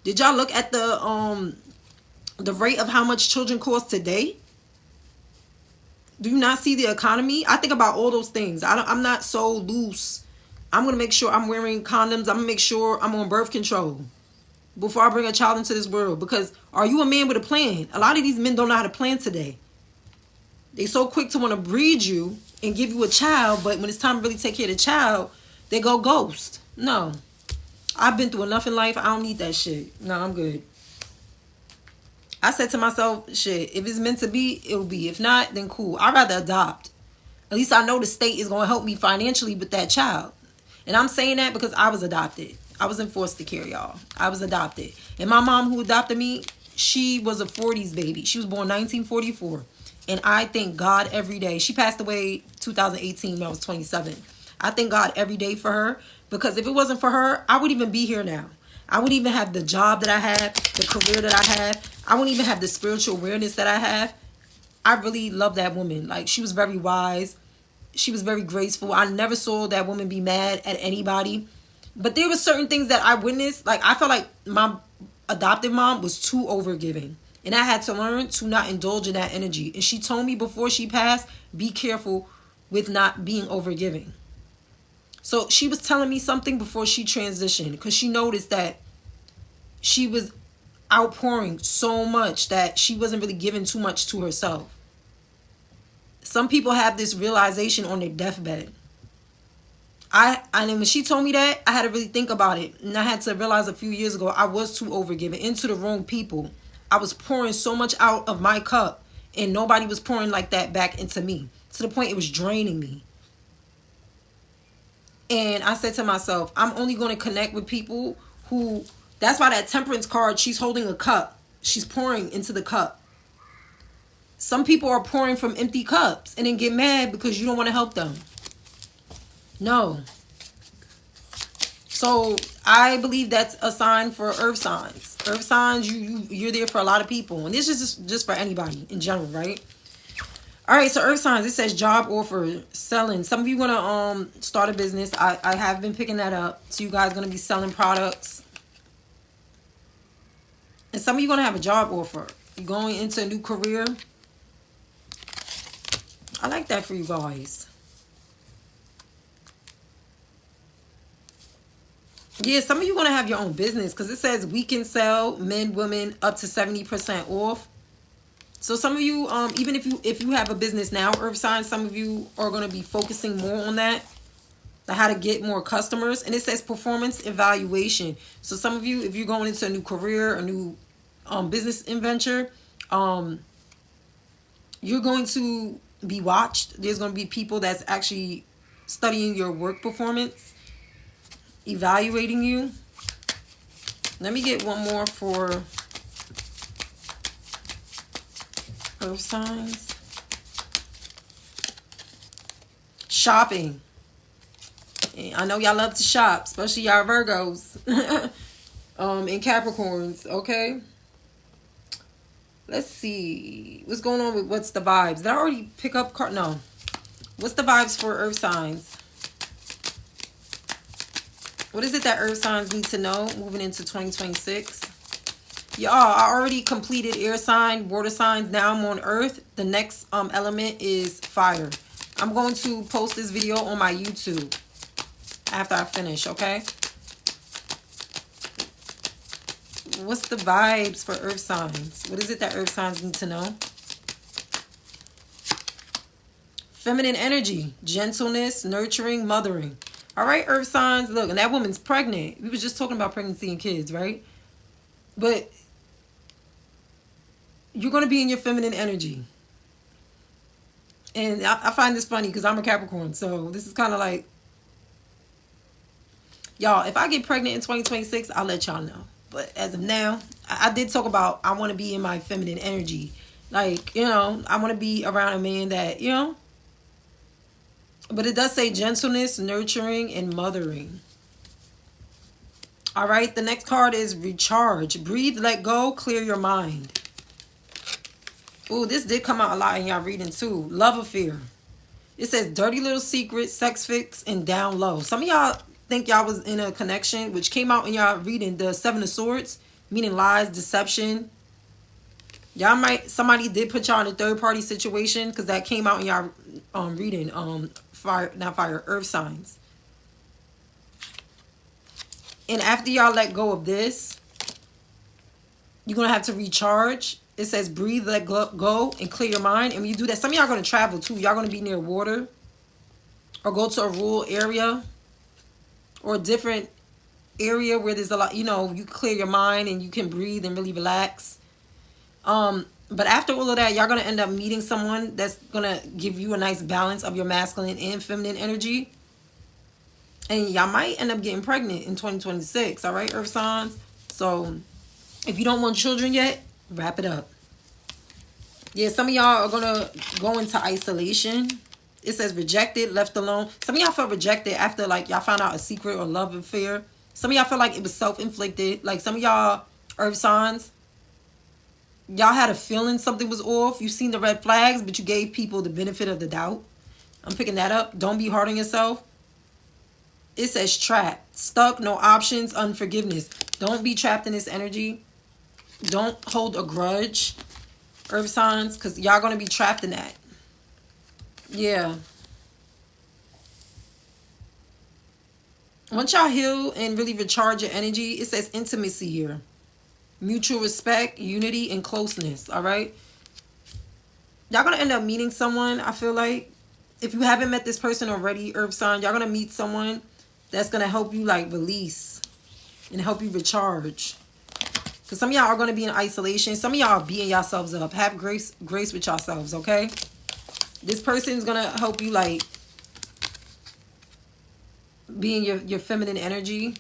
did y'all look at the rate of how much children cost today? Do you not see the economy? I think about all those things. I'm not so loose. I'm going to make sure I'm wearing condoms. I'm going to make sure I'm on birth control before I bring a child into this world. Because are you a man with a plan? A lot of these men don't know how to plan today. They so quick to want to breed you and give you a child, but when it's time to really take care of the child, they go ghost. No. I've been through enough in life. I don't need that shit. No, I'm good. I said to myself, shit, if it's meant to be, it'll be. If not, then cool. I'd rather adopt. At least I know the state is going to help me financially with that child. And I'm saying that because I was adopted. I wasn't forced to carry, y'all. I was adopted. And my mom who adopted me, she was a 40s baby. She was born 1944. And I thank God every day. She passed away 2018 when I was 27. I thank God every day for her. Because if it wasn't for her, I wouldn't even be here now. I wouldn't even have the job that I have, the career that I have. I wouldn't even have the spiritual awareness that I have. I really love that woman. Like, she was very wise. She was very graceful. I never saw that woman be mad at anybody. But there were certain things that I witnessed. Like, I felt like my adoptive mom was too overgiving. And I had to learn to not indulge in that energy. And she told me before she passed, be careful with not being overgiving. So she was telling me something before she transitioned, because she noticed that she was outpouring so much that she wasn't really giving too much to herself. Some people have this realization on their deathbed. And when she told me that, I had to really think about it. And I had to realize a few years ago, I was too overgiving into the wrong people. I was pouring so much out of my cup, and nobody was pouring like that back into me, to the point it was draining me. And I said to myself, I'm only going to connect with people who, that's why that Temperance card, she's holding a cup. She's pouring into the cup. Some people are pouring from empty cups and then get mad because you don't want to help them. No. So I believe that's a sign for earth signs. Earth signs, you're there for a lot of people. And this is just for anybody in general, right? All right, so earth signs, it says job offer, selling. Some of you are going to start a business. I have been picking that up. So you guys are going to be selling products. And some of you are going to have a job offer. You're going into a new career. I like that for you guys. Yeah, some of you are going to have your own business, because it says we can sell men, women up to 70% off. So some of you, even if you have a business now, earth signs, some of you are going to be focusing more on that, like how to get more customers. And it says performance evaluation. So some of you, if you're going into a new career, a new business adventure, you're going to be watched. There's going to be people that's actually studying your work performance, evaluating you. Let me get one more for earth signs. Shopping. I know y'all love to shop, especially y'all Virgos and Capricorns, okay? Let's see. What's going on with what's the vibes? Did I already pick up card? No. What's the vibes for earth signs? What is it that earth signs need to know moving into 2026? Y'all, I already completed air sign, water signs. Now I'm on earth. The next element is fire. I'm going to post this video on my YouTube after I finish, okay? What's the vibes for earth signs? What is it that earth signs need to know? Feminine energy, gentleness, nurturing, mothering. All right, earth signs. Look, and that woman's pregnant. We were just talking about pregnancy and kids, right? But you're going to be in your feminine energy. And I find this funny because I'm a Capricorn. So this is kind of like, y'all, if I get pregnant in 2026, I'll let y'all know. But as of now, I did talk about I want to be in my feminine energy. Like, you know, I want to be around a man that, you know. But it does say gentleness, nurturing, and mothering. All right, the next card is recharge. Breathe, let go, clear your mind. Ooh, this did come out a lot in y'all reading too. Love affair. It says dirty little secret, sex fix, and down low. Some of y'all think y'all was in a connection, which came out in y'all reading the Seven of Swords, meaning lies, deception. Y'all might, somebody did put y'all in a third party situation because that came out in y'all reading fire, not fire, earth signs. And after y'all let go of this, you're going to have to recharge. It says breathe, let go, and clear your mind. And when you do that, some of y'all are going to travel too. Y'all going to be near water or go to a rural area or a different area where there's a lot, you know, you clear your mind and you can breathe and really relax. But after all of that, y'all going to end up meeting someone that's going to give you a nice balance of your masculine and feminine energy. And y'all might end up getting pregnant in 2026. All right, earth signs. So if you don't want children yet, wrap it up. Yeah, some of y'all are going to go into isolation. It says rejected, left alone. Some of y'all felt rejected after, like, y'all found out a secret or love affair. Some of y'all feel like it was self-inflicted. Like, some of y'all earth signs, y'all had a feeling something was off. You seen the red flags, but you gave people the benefit of the doubt. I'm picking that up. Don't be hard on yourself. It says trapped, stuck, no options, unforgiveness. Don't be trapped in this energy. Don't hold a grudge, earth signs, because y'all going to be trapped in that. Yeah. Once y'all heal and really recharge your energy, it says intimacy here. Mutual respect, unity, and closeness, all right? Y'all going to end up meeting someone, I feel like. If you haven't met this person already, earth sign, y'all going to meet someone that's going to help you, like, release and help you recharge. Because some of y'all are going to be in isolation. Some of y'all are beating yourselves up. Have grace with yourselves, okay? This person is going to help you, like, be in your feminine energy.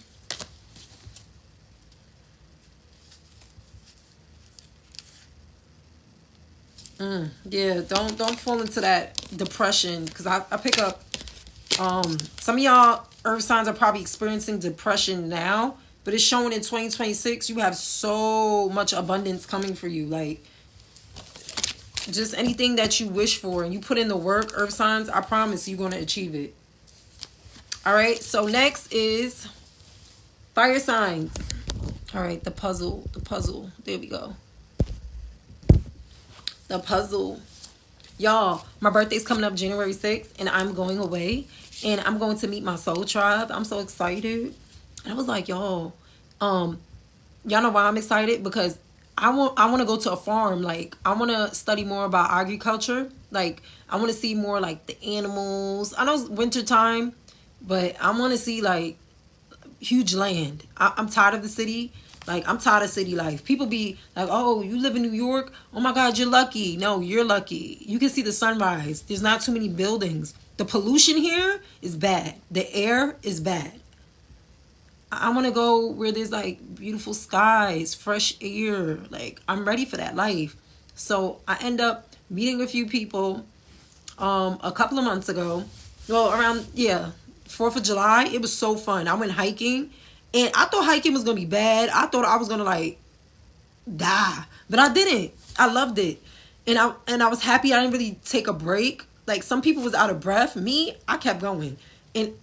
Yeah, don't fall into that depression. Because I pick up, some of y'all earth signs are probably experiencing depression now. But it's showing in 2026, you have so much abundance coming for you. Like, just anything that you wish for and you put in the work, earth signs, I promise you're going to achieve it. All right, so next is fire signs. All right, the puzzle. There we go. The puzzle. Y'all, my birthday's coming up January 6th, and I'm going away. And I'm going to meet my soul tribe. I'm so excited. And I was like, y'all know why I'm excited? Because I want to go to a farm. Like, I want to study more about agriculture. Like, I want to see more, like, the animals. I know it's winter time, but I want to see, like, huge land. I'm tired of the city. Like, I'm tired of city life. People be like, oh, you live in New York? Oh my God, you're lucky. No, you're lucky. You can see the sunrise. There's not too many buildings. The pollution here is bad. The air is bad. I want to go where there's like beautiful skies, fresh air. Like, I'm ready for that life. So I end up meeting a few people a couple of months ago. Well, around, yeah, 4th of July. It was so fun. I went hiking, and I thought hiking was going to be bad. I thought I was going to like die, but I didn't. I loved it. And I was happy I didn't really take a break. Like, some people was out of breath. Me, I kept going. And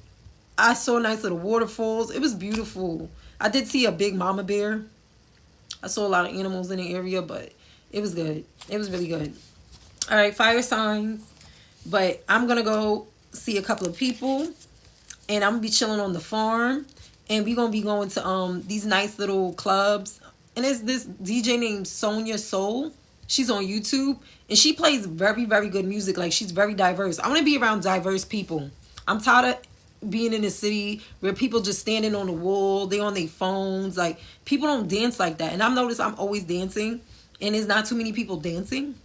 I saw nice little waterfalls. It was beautiful. I did see a big mama bear. I saw a lot of animals in the area, but it was good. It was really good. All right, fire signs. But I'm going to go see a couple of people, and I'm going to be chilling on the farm, and we're going to be going to these nice little clubs. And there's this DJ named Sonia Soul. She's on YouTube, and she plays very, very good music. Like, she's very diverse. I want to be around diverse people. I'm tired of being in a city where people just standing on the wall, they on their phones. Like, people don't dance like that. And I've noticed I'm always dancing, and there's not too many people dancing.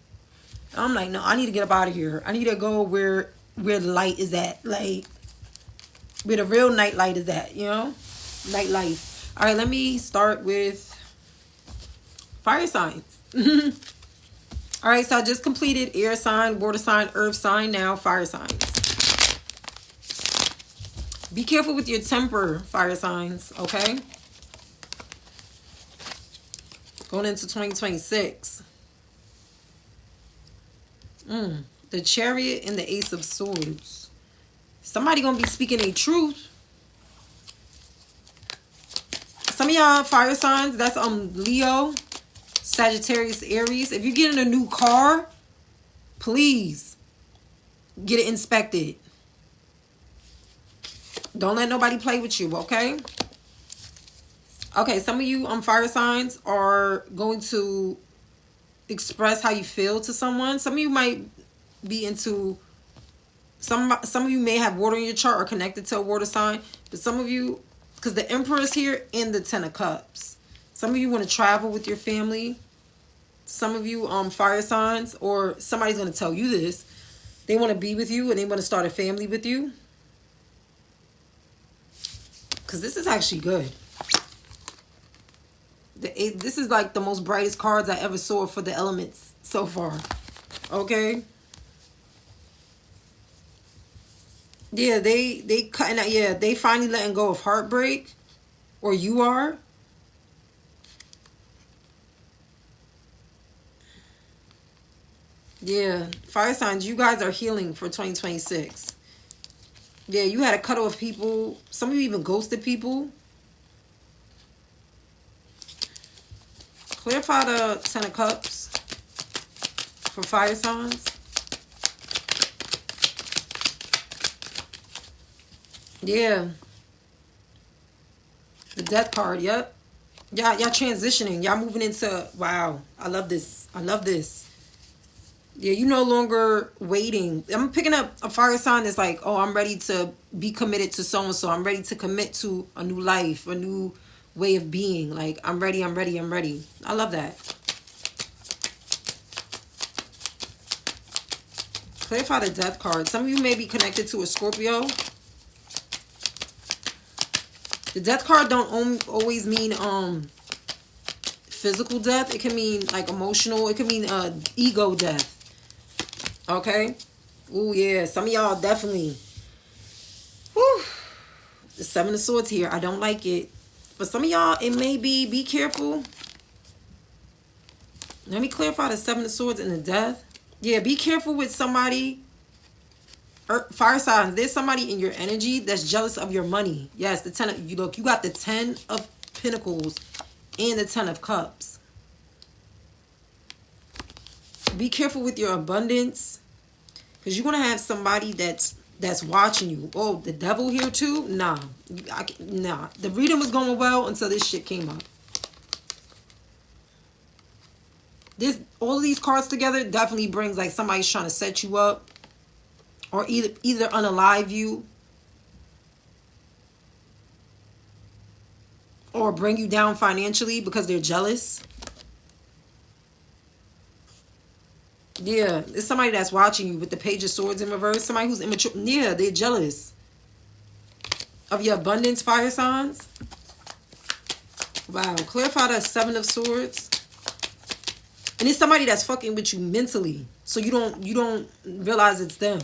I'm like, no, I need to get up out of here. I need to go where the light is at. Like, where the real night light is at, you know? Night life. All right, let me start with fire signs. All right, so I just completed air sign, water sign, earth sign. Now fire signs. Be careful with your temper, fire signs, okay? Going into 2026. The Chariot and the Ace of Swords. Somebody gonna be speaking a truth. Some of y'all fire signs, that's Leo, Sagittarius, Aries. If you get in a new car, please get it inspected. Don't let nobody play with you, okay? Okay, some of you fire signs are going to express how you feel to someone. Some of you might be into some of you may have water in your chart or connected to a water sign, but some of you, because the Emperor is here in the 10 of Cups, some of you want to travel with your family. Some of you fire signs, or somebody's going to tell you this, they want to be with you and they want to start a family with you, because this is actually good. This is like the most brightest cards I ever saw for the elements so far. Okay. Yeah, they cutting out. Yeah, they finally letting go of heartbreak, or you are. Yeah, fire signs, you guys are healing for 2026. Yeah, you had to cut off people. Some of you even ghosted people. Clarify the 10 of Cups for fire signs. Yeah. The Death card, yep. Y'all transitioning. Y'all moving into, wow, I love this. I love this. Yeah, you no longer waiting. I'm picking up a fire sign that's like, oh, I'm ready to be committed to so-and-so. I'm ready to commit to a new life, a new way of being. Like, I'm ready, I'm ready, I'm ready. I love that. Clarify the Death card. Some of you may be connected to a Scorpio. The Death card don't always mean physical death. It can mean like emotional. It can mean ego death. Okay? Oh yeah, some of y'all definitely. Whew. The 7 of Swords here. I don't like it. For some of y'all, it may be careful. Let me clarify the 7 of Swords and the Death. Yeah, be careful with somebody. Fire signs, there's somebody in your energy that's jealous of your money. Yes, the 10 of, you look, you got the 10 of Pentacles and the 10 of Cups. Be careful with your abundance, because you're going to have somebody that's watching you. Oh, the devil here too? Nah. Nah. The reading was going well until this shit came up. All of these cards together definitely brings like somebody's trying to set you up, or either unalive you, or bring you down financially because they're jealous. Yeah, it's somebody that's watching you with the Page of Swords in reverse. Somebody who's immature. Yeah, they're jealous of your abundance, fire signs. Wow, clarify that Seven of Swords. And it's somebody that's fucking with you mentally, so you don't realize it's them.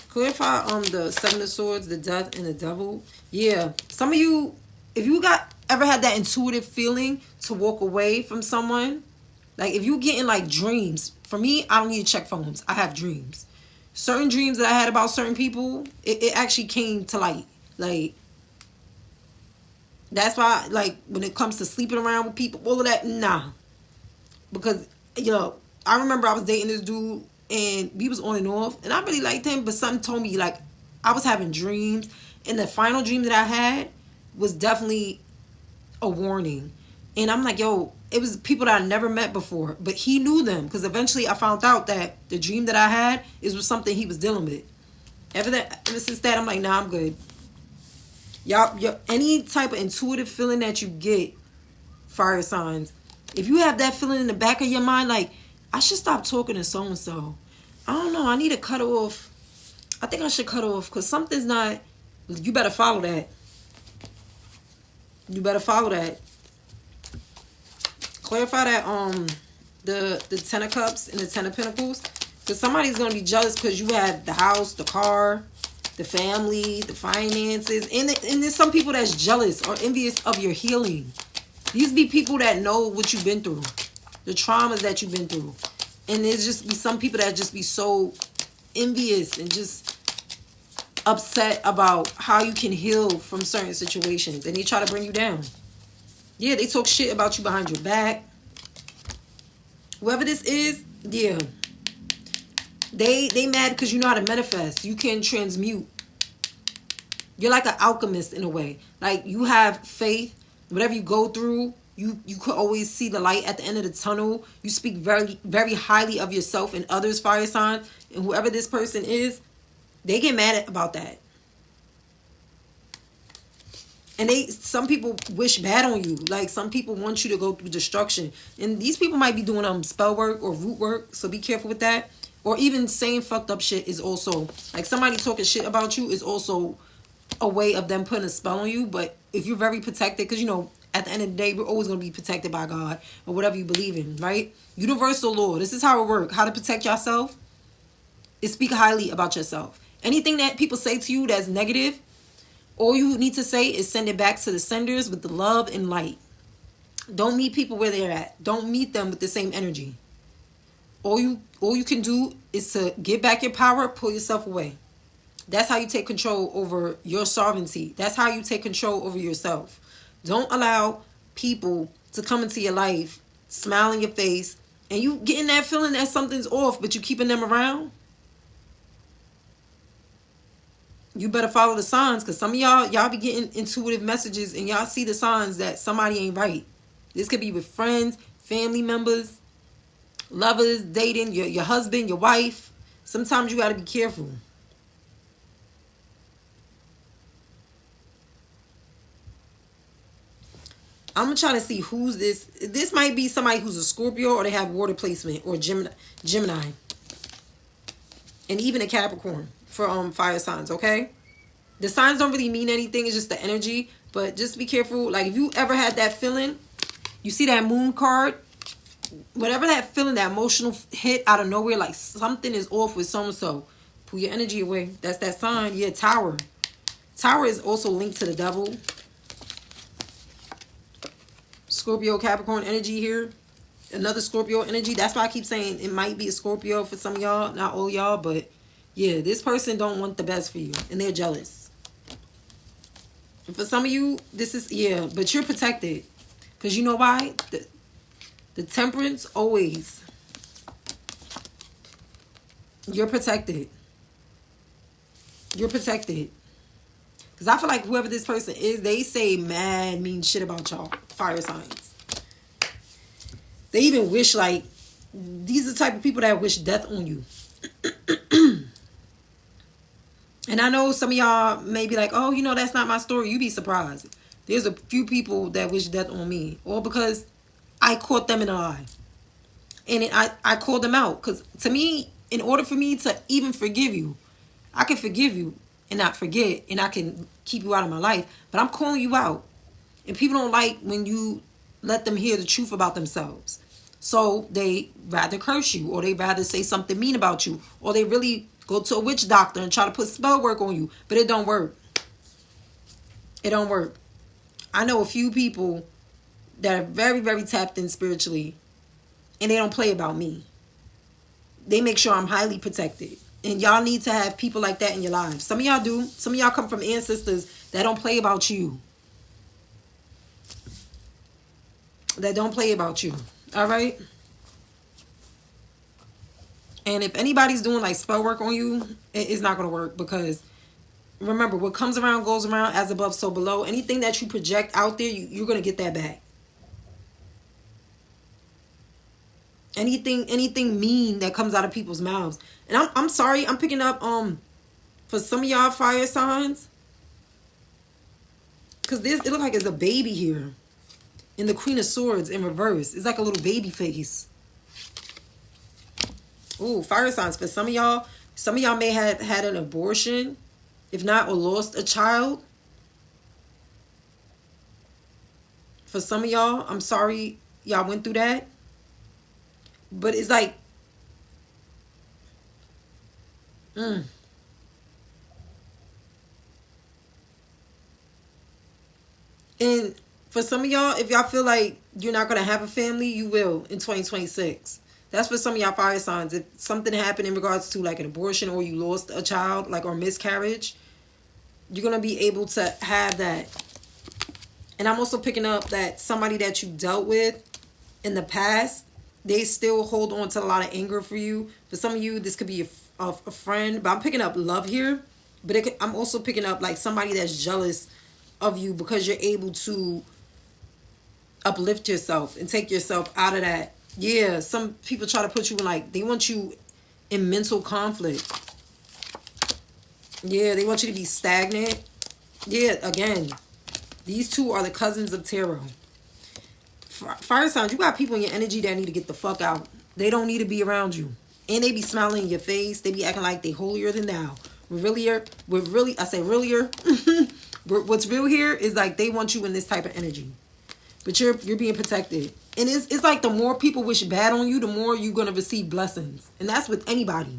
Clarify on the Seven of Swords, the Death, and the Devil. Yeah, some of you, if you ever had that intuitive feeling to walk away from someone, like if you getting like dreams. For me, I don't need to check phones. I have dreams. Certain dreams that I had about certain people, it actually came to light. Like, that's why, like, when it comes to sleeping around with people, all of that, nah. Because, I remember I was dating this dude, and we was on and off, and I really liked him, but something told me, like, I was having dreams, and the final dream that I had was definitely a warning. And I'm like, yo, it was people that I never met before, but he knew them, because eventually I found out that the dream that I had was something he was dealing with. Ever since that, I'm like, nah, I'm good. Y'all, any type of intuitive feeling that you get, fire signs, if you have that feeling in the back of your mind, like, I should stop talking to so-and-so. I don't know, I need to cut off. I think I should cut off, because something's not, you better follow that. You better follow that. Clarify that, the Ten of Cups and the Ten of Pentacles. Because somebody's going to be jealous because you have the house, the car, the family, the finances. And there's some people that's jealous or envious of your healing. These be people that know what you've been through. The traumas that you've been through. And there's just be some people that just be so envious and just upset about how you can heal from certain situations. And they try to bring you down. Yeah, they talk shit about you behind your back. Whoever this is, yeah. They mad because you know how to manifest. You can transmute. You're like an alchemist in a way. Like, you have faith. Whatever you go through, you could always see the light at the end of the tunnel. You speak very, very highly of yourself and others, fire sign. And whoever this person is, they get mad about that. And some people wish bad on you. Like, some people want you to go through destruction. And these people might be doing spell work or root work. So be careful with that. Or even saying fucked up shit is also, like, somebody talking shit about you is also a way of them putting a spell on you. But if you're very protected, because, at the end of the day, we're always going to be protected by God or whatever you believe in, right? Universal law. This is how it works. How to protect yourself is speak highly about yourself. Anything that people say to you that's negative, all you need to say is send it back to the senders with the love and light. Don't meet people where they're at. Don't meet them with the same energy. All you can do is to get back your power, pull yourself away. That's how you take control over your sovereignty. That's how you take control over yourself. Don't allow people to come into your life, smile in your face, and you getting that feeling that something's off, but you keeping them around. You better follow the signs, because some of y'all be getting intuitive messages and y'all see the signs that somebody ain't right. This could be with friends, family members, lovers, dating, your husband, your wife. Sometimes you got to be careful. I'm trying to see who's this. This might be somebody who's a Scorpio, or they have water placement, or Gemini. And even a Capricorn for fire signs, okay? The signs don't really mean anything. It's just the energy. But just be careful. Like, if you ever had that feeling, you see that moon card, whatever that feeling, that emotional hit out of nowhere, like something is off with so-and-so, pull your energy away. That's that sign. Yeah, Tower. Tower is also linked to the devil. Scorpio, Capricorn energy here. Another Scorpio energy. That's why I keep saying it might be a Scorpio for some of y'all. Not all y'all, but yeah, this person don't want the best for you. And they're jealous. And for some of you, this is, yeah, but you're protected. Because you know why? The Temperance always. You're protected. You're protected. Because I feel like whoever this person is, they say mad mean shit about y'all. Fire signs. They even wish, like, these are the type of people that wish death on you. And I know some of y'all may be like, oh, that's not my story. You be surprised. There's a few people that wish death on me, all because I caught them in a lie. And I called them out. Because to me, in order for me to even forgive you, I can forgive you and not forget, and I can keep you out of my life. But I'm calling you out. And people don't like when you let them hear the truth about themselves. So they rather curse you, or they rather say something mean about you, or they really go to a witch doctor and try to put spell work on you. But it don't work. It don't work. I know a few people that are very, very tapped in spiritually, and they don't play about me. They make sure I'm highly protected. And y'all need to have people like that in your lives. Some of y'all do. Some of y'all come from ancestors that don't play about you. That don't play about you. All right? And if anybody's doing like spell work on you, it's not going to work, because remember, what comes around goes around, as above, so below. Anything that you project out there, you're going to get that back. Anything mean that comes out of people's mouths. And I'm sorry, I'm picking up for some of y'all fire signs, because it looks like it's a baby here. In the Queen of Swords in reverse. It's like a little baby face. Ooh, fire signs. For some of y'all may have had an abortion, if not, or lost a child. For some of y'all, I'm sorry y'all went through that. But it's like, and for some of y'all, if y'all feel like you're not going to have a family, you will in 2026. That's for some of y'all fire signs. If something happened in regards to like an abortion, or you lost a child, like, or miscarriage, you're going to be able to have that. And I'm also picking up that somebody that you dealt with in the past, they still hold on to a lot of anger for you. For some of you, this could be a friend. But I'm picking up love here. But I'm also picking up like somebody that's jealous of you because you're able to uplift yourself and take yourself out of that. Yeah, some people try to put you in, like, they want you in mental conflict. Yeah, they want you to be stagnant. Yeah, again, these two are the cousins of tarot. Fire signs, you got people in your energy that need to get the fuck out. They don't need to be around you. And they be smiling in your face. They be acting like they holier than thou. I say realer. What's real here is like they want you in this type of energy. But you're being protected. And it's like the more people wish bad on you, the more you're going to receive blessings. And that's with anybody.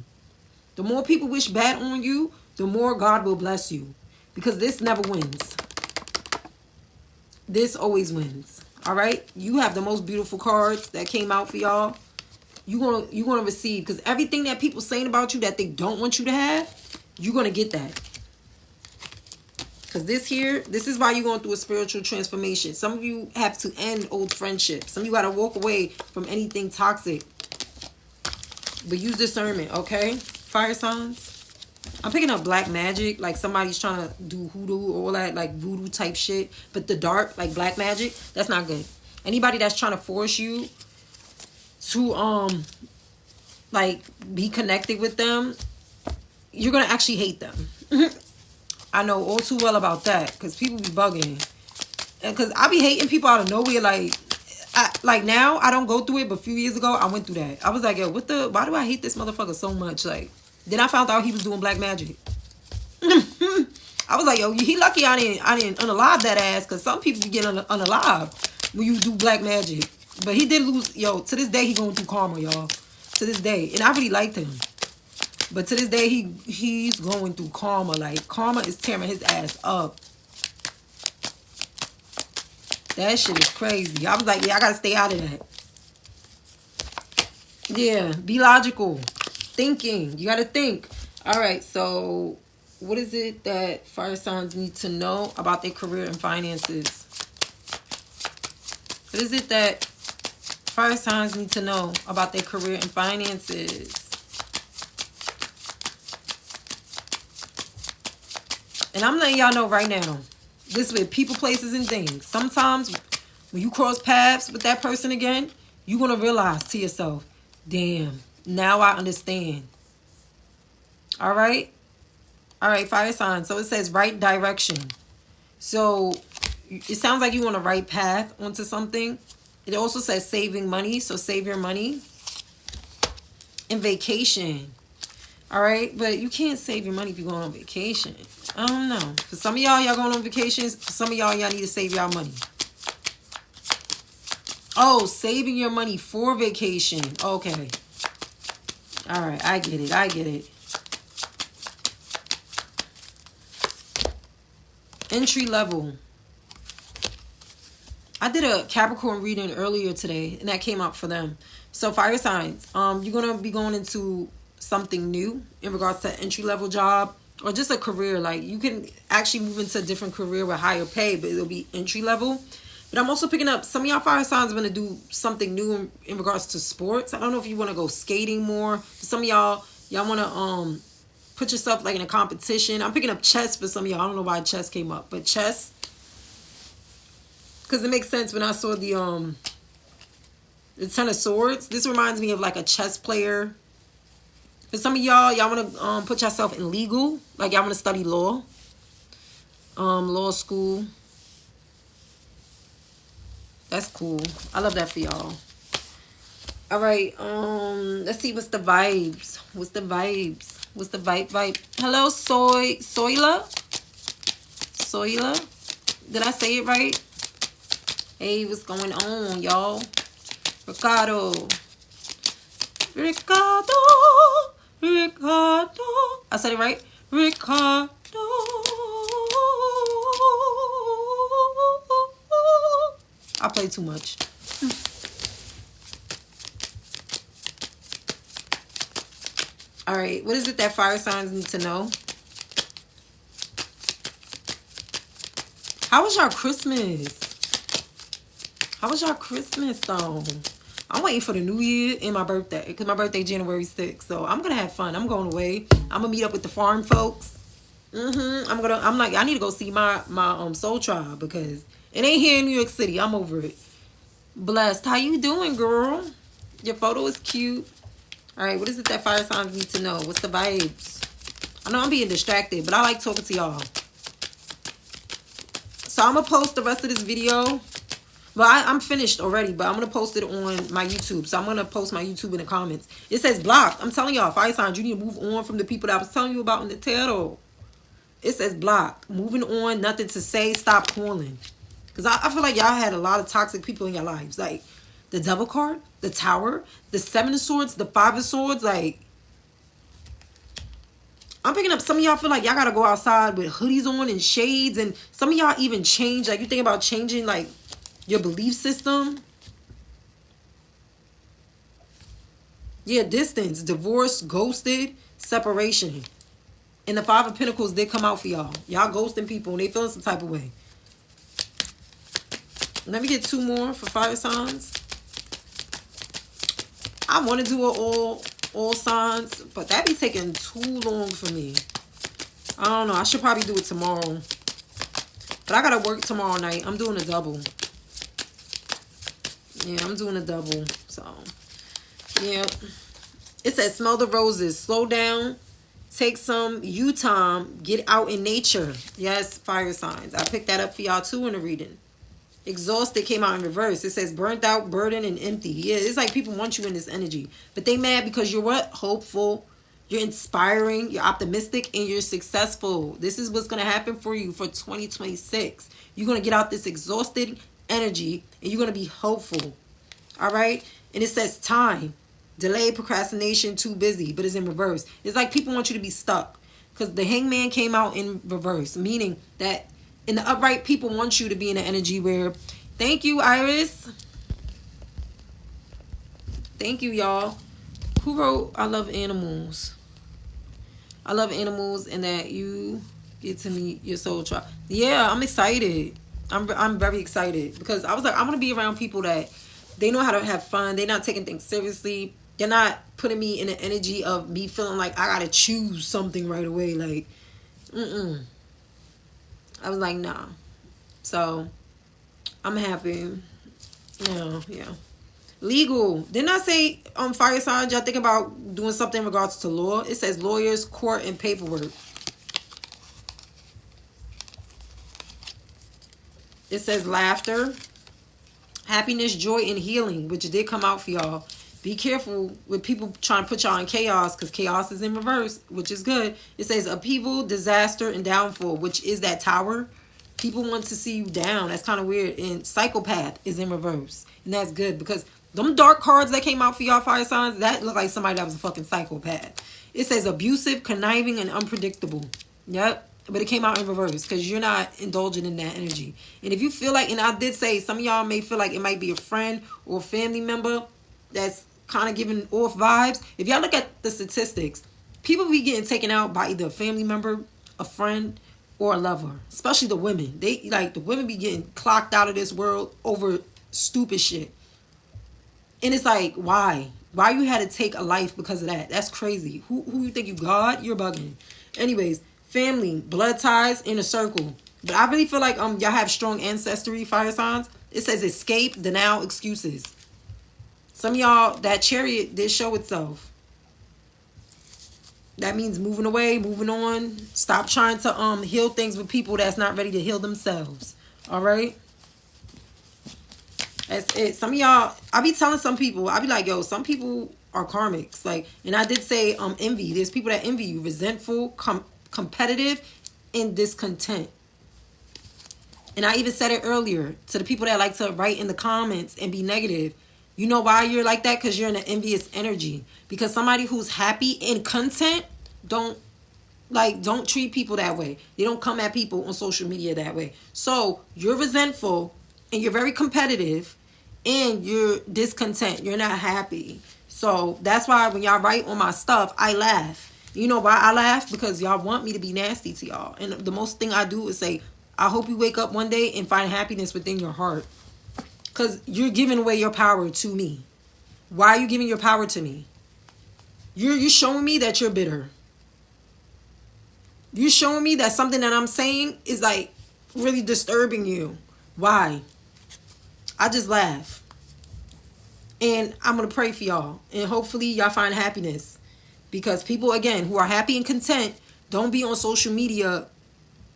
The more people wish bad on you, the more God will bless you. Because this never wins. This always wins. All right? You have the most beautiful cards that came out for y'all. You're gonna receive. Because everything that people saying about you that they don't want you to have, you're going to get that. Because this is why you're going through a spiritual transformation. Some of you have to end old friendships. Some of you got to walk away from anything toxic. But use discernment, okay? Fire signs. I'm picking up black magic. Like somebody's trying to do hoodoo or all that, like voodoo type shit. But the dark, like black magic, that's not good. Anybody that's trying to force you to, like, be connected with them, you're going to actually hate them. I know all too well about that, because people be bugging. And because I be hating people out of nowhere. Like now, I don't go through it, but a few years ago, I went through that. I was like, yo, why do I hate this motherfucker so much? Like, then I found out he was doing black magic. I was like, yo, he lucky I didn't unalive that ass, because some people be getting unalive when you do black magic. But he did lose, yo, to this day, he going through karma, y'all. To this day. And I really liked him. But to this day, he's going through karma. Like, karma is tearing his ass up. That shit is crazy. I was like, yeah, I gotta stay out of that. Yeah, be logical. Thinking. You gotta think. All right, so what is it that fire signs need to know about their career and finances? What is it that fire signs need to know about their career and finances? And I'm letting y'all know right now, this with people, places, and things. Sometimes when you cross paths with that person again, you're going to realize to yourself, damn, now I understand. All right? All right, fire sign. So it says right direction. So it sounds like you're on the right path onto something. It also says saving money, so save your money. And vacation. All right, but you can't save your money if you're going on vacation. I don't know. For some of y'all going on vacations. For some of y'all need to save y'all money. Oh, saving your money for vacation. Okay. All right, I get it. I get it. Entry level. I did a Capricorn reading earlier today, and that came out for them. So fire signs, you're going to be going into something new in regards to entry level job or just a career. Like, you can actually move into a different career with higher pay, but it'll be entry level. But I'm also picking up some of y'all fire signs are going to do something new in regards to sports. I don't know if you want to go skating more. Some of y'all want to put yourself like in a competition. I'm picking up chess for some of y'all. I don't know why chess came up, but chess, because it makes sense when I saw the Ten of Swords. This reminds me of like a chess player. For some of y'all want to put yourself in legal, like y'all want to study law, law school. That's cool. I love that for y'all. All right, let's see what's the vibes. What's the vibes? What's the vibe? Hello, Soyla. Did I say it right? Hey, what's going on, y'all? Ricardo. I said it right? Ricardo. I play too much. All right, what is it that fire signs need to know? How was your Christmas? How was your Christmas, though? I'm waiting for the new year and my birthday, because my birthday January 6th. So I'm gonna have fun. I'm going away. I'm gonna meet up with the farm folks. I'm like, I need to go see my soul tribe, because it ain't here in New York City. I'm over it. Blessed. How you doing, girl? Your photo is cute. All right, what is it that fire signs need to know? What's the vibes? I know I'm being distracted, but I like talking to y'all. So I'm gonna post the rest of this video. Well, I'm finished already, but I'm going to post it on my YouTube. So I'm going to post my YouTube in the comments. It says blocked. I'm telling y'all, fire signs, you need to move on from the people that I was telling you about in the tarot. It says blocked. Moving on, nothing to say, stop calling. Because I feel like y'all had a lot of toxic people in your lives. Like the Devil card, the Tower, the Seven of Swords, the Five of Swords. Like, I'm picking up some of y'all feel like y'all got to go outside with hoodies on and shades. And some of y'all even change. Like, you think about changing, like, your belief system. Yeah, distance, divorce, ghosted, separation. And the Five of Pentacles did come out for y'all. Y'all ghosting people and they feeling some type of way. Let me get two more for fire signs. I want to do it all signs, but that be taking too long for me. I don't know. I should probably do it tomorrow. But I got to work tomorrow night. I'm doing a double. Yeah, I'm doing a double. So, yeah. It says, smell the roses. Slow down. Take some you time. Get out in nature. Yes, fire signs. I picked that up for y'all too in the reading. Exhausted came out in reverse. It says burnt out, burdened, and empty. Yeah, it's like people want you in this energy. But they mad because you're what? Hopeful. You're inspiring. You're optimistic. And you're successful. This is what's going to happen for you for 2026. You're going to get out this exhausted energy and you're going to be hopeful. All right. And it says time, delay, procrastination, too busy, but it's in reverse. It's like people want you to be stuck because the Hangman came out in reverse, meaning that in the upright, people want you to be in an energy where, thank you, Iris. Thank you, y'all. Who wrote I love animals? I love animals and that you get to meet your soul tribe. Yeah, I'm excited. I'm very excited because I was like, I want to be around people that they know how to have fun. They're not taking things seriously. They're not putting me in the energy of me feeling like I got to choose something right away. Like, I was like, nah. So, I'm happy. Yeah. Legal. Didn't I say on fire signs, y'all think about doing something in regards to law? It says lawyers, court, and paperwork. It says laughter, happiness, joy, and healing, which did come out for y'all. Be careful with people trying to put y'all in chaos, because chaos is in reverse, which is good. It says upheaval, disaster, and downfall, which is that tower. People want to see you down. That's kind of weird. And psychopath is in reverse. And that's good, because them dark cards that came out for y'all fire signs, that looked like somebody that was a fucking psychopath. It says abusive, conniving, and unpredictable. Yep. But it came out in reverse, because you're not indulging in that energy. And if you feel like, and I did say, some of y'all may feel like it might be a friend or a family member that's kind of giving off vibes. If y'all look at the statistics, people be getting taken out by either a family member, a friend, or a lover. Especially the women. The women be getting clocked out of this world over stupid shit. And it's like, why? Why you had to take a life because of that? That's crazy. Who you think you God? You're bugging. Anyways, family, blood ties, inner circle. But I really feel like y'all have strong ancestry, fire signs. It says escape, denial, excuses. Some of y'all, that chariot did show itself. That means moving away, moving on. Stop trying to heal things with people that's not ready to heal themselves. All right? That's it. Some of y'all, I be telling some people, I be like, yo, some people are karmics. Like, and I did say envy. There's people that envy you, resentful, competitive, and discontent. And I even said it earlier to the people that like to write in the comments and be negative. You know why you're like that? Because you're in an envious energy. Because somebody who's happy and content don't treat people that way. They don't come at people on social media that way. So you're resentful and you're very competitive and you're discontent. You're not happy. So that's why when y'all write on my stuff, I laugh. You know why I laugh? Because y'all want me to be nasty to y'all. And the most thing I do is say, I hope you wake up one day and find happiness within your heart. Because you're giving away your power to me. Why are you giving your power to me? You're showing me that you're bitter. You're showing me that something that I'm saying is like really disturbing you. Why? I just laugh. And I'm going to pray for y'all. And hopefully y'all find happiness. Because people, again, who are happy and content, don't be on social media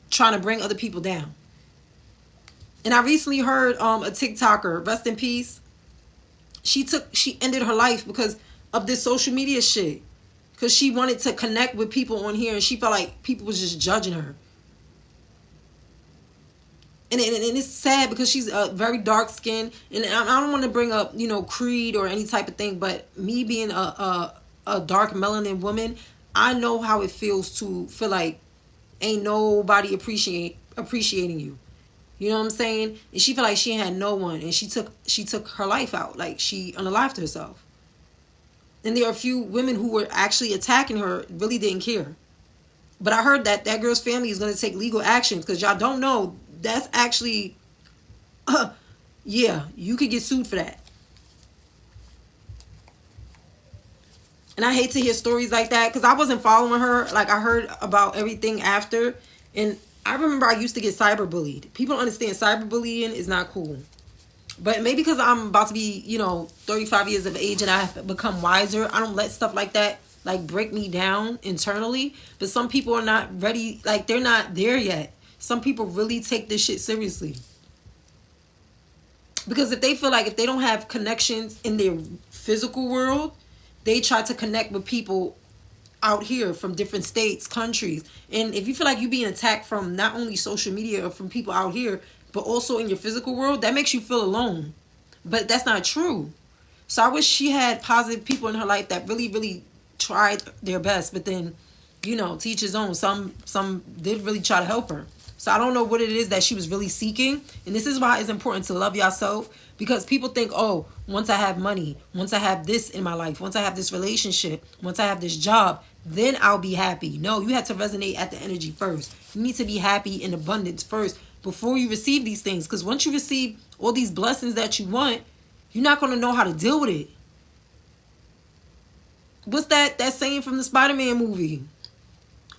trying to bring other people down. And I recently heard a TikToker, rest in peace. She ended her life because of this social media shit. Because she wanted to connect with people on here and she felt like people was just judging her. And it's sad because she's very dark skinned. And I don't want to bring up, creed or any type of thing. But me being a dark melanin woman, I know how it feels to feel like ain't nobody appreciating you. You know what I'm saying? And she felt like she had no one. And she took her life out. Like she unalived herself. And there are a few women who were actually attacking her, really didn't care. But I heard that girl's family is going to take legal action. Because y'all don't know, that's actually, yeah, you could get sued for that. And I hate to hear stories like that. Because I wasn't following her. Like I heard about everything after. And I remember I used to get cyberbullied. People don't understand cyberbullying is not cool. But maybe because I'm about to be, 35 years of age and I've become wiser, I don't let stuff like that, break me down internally. But some people are not ready, they're not there yet. Some people really take this shit seriously. Because if they feel like if they don't have connections in their physical world, they try to connect with people out here from different states, countries. And if you feel like you're being attacked from not only social media or from people out here, but also in your physical world, that makes you feel alone. But that's not true. So I wish she had positive people in her life that really, really tried their best. But then, to each his own. Some did really try to help her. So I don't know what it is that she was really seeking. And this is why it's important to love yourself. Because people think, oh, once I have money, once I have this in my life, once I have this relationship, once I have this job, then I'll be happy. No, you have to resonate at the energy first. You need to be happy in abundance first before you receive these things. Because once you receive all these blessings that you want, you're not going to know how to deal with it. What's that saying from the Spider-Man movie?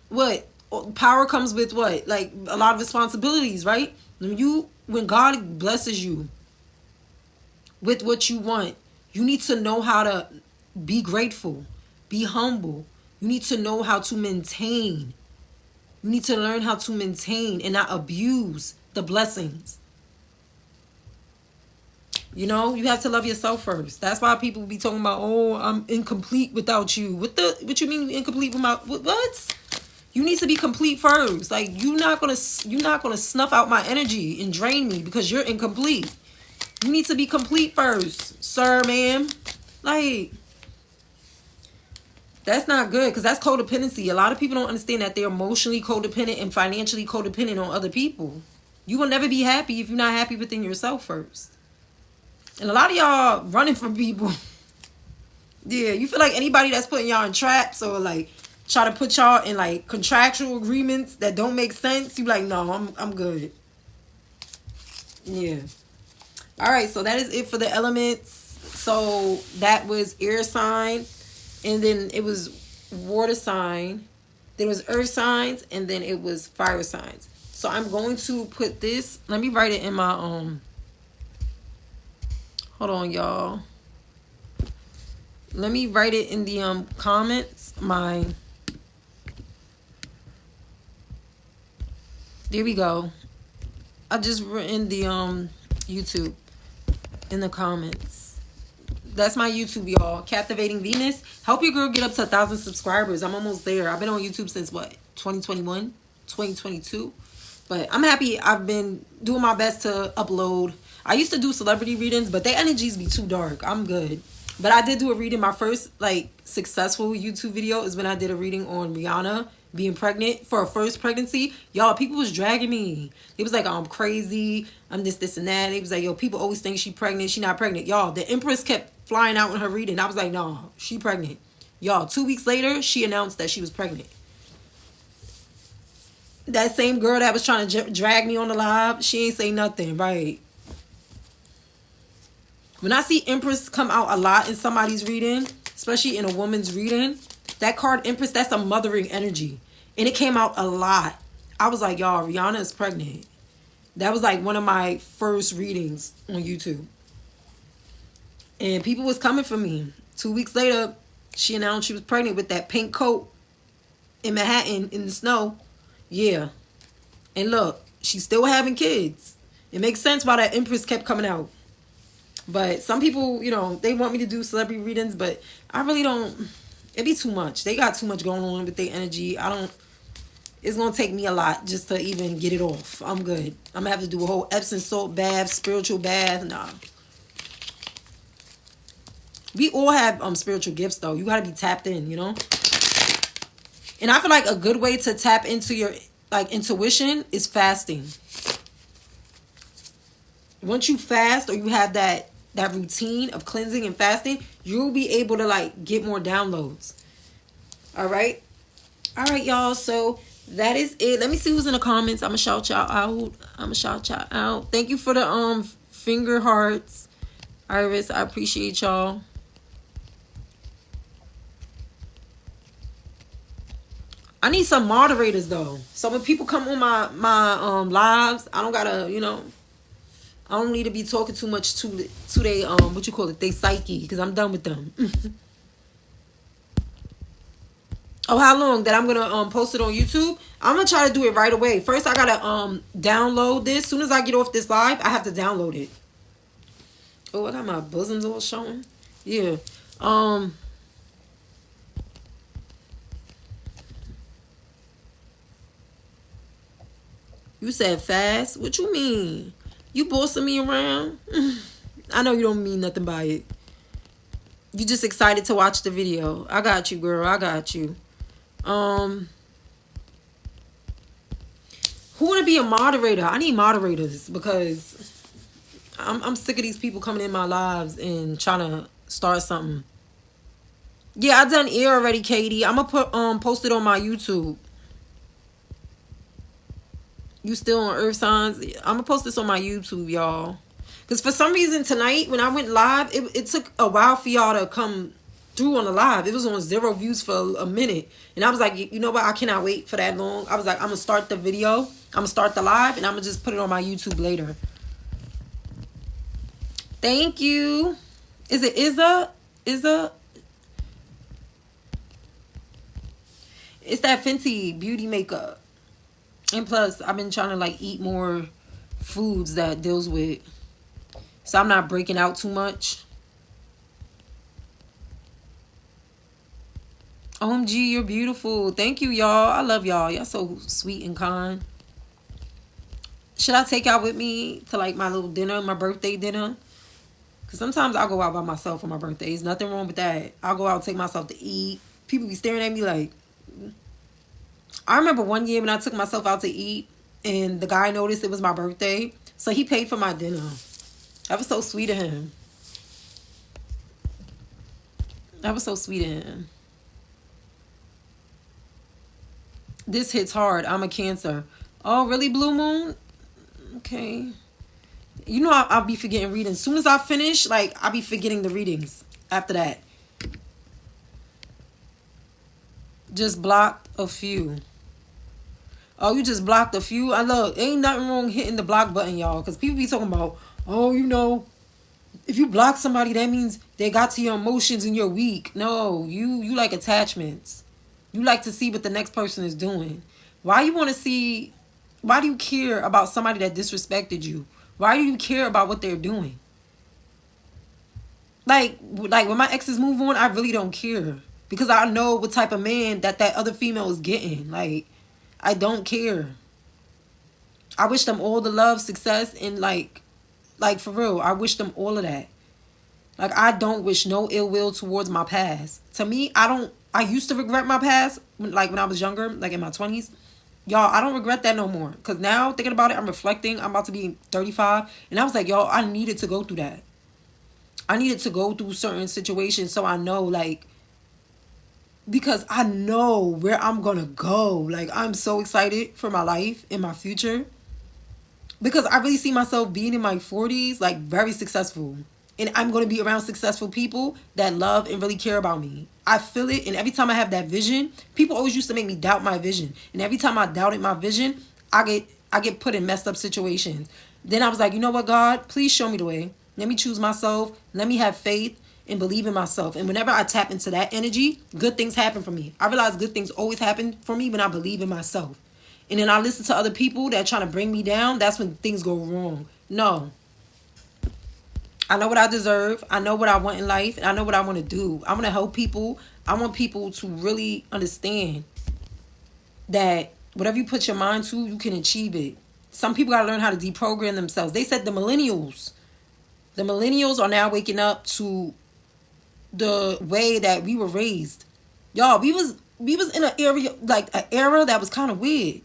What? Power comes with what? A lot of responsibilities, right? When God blesses you with what you want, you need to know how to be grateful, be humble. You need to know how to maintain. You need to learn how to maintain and not abuse the blessings. You know, you have to love yourself first. That's why people be talking about, oh, I'm incomplete without you. What you mean incomplete without what? You need to be complete first. Like you're not gonna snuff out my energy and drain me because you're incomplete. You need to be complete first, sir, ma'am. Like that's not good because that's codependency. A lot of people don't understand that they're emotionally codependent and financially codependent on other people. You will never be happy if you're not happy within yourself first. And a lot of y'all running from people. Yeah, you feel like anybody that's putting y'all in traps or like try to put y'all in like contractual agreements that don't make sense. You like, no, I'm good. Yeah. All right, so that is it for the elements. So that was air sign, and then it was water sign. Then it was earth signs, and then it was fire signs. So I'm going to put this. Let me write it in my Hold on, y'all. Let me write it in the comments. There we go. I just written the YouTube in the comments. That's my YouTube, y'all. Captivating Venus. Help your girl get up to 1,000 subscribers. I'm almost there. I've been on YouTube since what? 2021, 2022. But I'm happy. I've been doing my best to upload. I used to do celebrity readings, but their energies be too dark. I'm good. But I did do a reading. My first like successful YouTube video is when I did a reading on Rihanna being pregnant for her first pregnancy. Y'all, people was dragging me. It was like, I'm crazy. I'm this, and that. It was like, yo, people always think she pregnant. She not pregnant. Y'all, the Empress kept flying out in her reading. I was like, no, she pregnant. Y'all, 2 weeks later, she announced that she was pregnant. That same girl that was trying to drag me on the live, she ain't say nothing, right? When I see Empress come out a lot in somebody's reading, especially in a woman's reading, that card Empress, that's a mothering energy. And it came out a lot. I was like, y'all, Rihanna is pregnant. That was like one of my first readings on YouTube. And people was coming for me. 2 weeks later, she announced she was pregnant with that pink coat in Manhattan in the snow. Yeah. And look, she's still having kids. It makes sense why that Empress kept coming out. But some people, you know, they want me to do celebrity readings, but I really don't. It'd be too much. They got too much going on with their energy. It's going to take me a lot just to even get it off. I'm good. I'm going to have to do a whole Epsom salt bath, spiritual bath. Nah. We all have spiritual gifts, though. You got to be tapped in, you know? And I feel like a good way to tap into your, like, intuition is fasting. Once you fast or you have that routine of cleansing and fasting, you'll be able to like get more downloads. All right, y'all. So that is it. Let me see who's in the comments. I'ma shout y'all out. Thank you for the finger hearts, Iris. I appreciate y'all. I need some moderators though. So when people come on my lives, I don't gotta, you know, I don't need to be talking too much to they what you call it, they psyche, because I'm done with them. Oh, how long that I'm gonna post it on YouTube? I'm gonna try to do it right away. First I gotta download this. Soon as I get off this live, I have to download it. Oh, I got my bosoms all showing. Yeah. You said fast? What you mean? You bossing me around? I know you don't mean nothing by it. You just excited to watch the video. I got you, girl. I got you. Who wanna be a moderator? I need moderators because I'm sick of these people coming in my lives and trying to start something. Yeah, I done air already, Katie. I'm gonna post it on my YouTube. You still on Earth Signs? I'm gonna post this on my YouTube, y'all. Because for some reason tonight, when I went live, it took a while for y'all to come through on the live. It was on 0 views for a minute. And I was like, you know what? I cannot wait for that long. I was like, I'm gonna start the video. I'm gonna start the live, and I'm gonna just put it on my YouTube later. Thank you. Is it Izza? It's that Fenty beauty makeup. And plus, I've been trying to like eat more foods that deals with so I'm not breaking out too much. OMG, you're beautiful. Thank you, y'all. I love y'all. Y'all so sweet and kind. Should I take y'all with me to like my little dinner, my birthday dinner? Because sometimes I'll go out by myself on my birthdays. Nothing wrong with that. I'll go out and take myself to eat. People be staring at me like... I remember one year when I took myself out to eat and the guy noticed it was my birthday. So he paid for my dinner. That was so sweet of him. That was so sweet of him. This hits hard. I'm a Cancer. Oh, really, Blue Moon? Okay. You know I'll be forgetting readings. As soon as I finish, like, I'll be forgetting the readings after that. Just blocked a few. Oh, you just blocked a few? I look, ain't nothing wrong hitting the block button, y'all. Because people be talking about, oh, you know, if you block somebody, that means they got to your emotions and you're weak. No, you like attachments. You like to see what the next person is doing. Why you want to see... Why do you care about somebody that disrespected you? Why do you care about what they're doing? Like when my exes move on, I really don't care. Because I know what type of man that other female is getting. Like, I don't care. I wish them all the love, success, and like for real, I wish them all of that. Like, I don't wish no ill will towards my past. To me, I used to regret my past, like when I was younger, like in my 20s. Y'all, I don't regret that no more. Because now, thinking about it, I'm reflecting. I'm about to be 35. And I was like, y'all, I needed to go through that. I needed to go through certain situations so I know, like, because I know where I'm going to go. Like, I'm so excited for my life and my future. Because I really see myself being in my 40s, like, very successful. And I'm going to be around successful people that love and really care about me. I feel it. And every time I have that vision, people always used to make me doubt my vision. And every time I doubted my vision, I get put in messed up situations. Then I was like, you know what, God, please show me the way. Let me choose myself. Let me have faith and believe in myself. And whenever I tap into that energy, good things happen for me. I realize good things always happen for me when I believe in myself. And then I listen to other people that are trying to bring me down. That's when things go wrong. No. I know what I deserve. I know what I want in life. And I know what I want to do. I want to help people. I want people to really understand that whatever you put your mind to, you can achieve it. Some people got to learn how to deprogram themselves. They said the millennials are now waking up to the way that we were raised. Y'all, we was in an era that was kind of weird.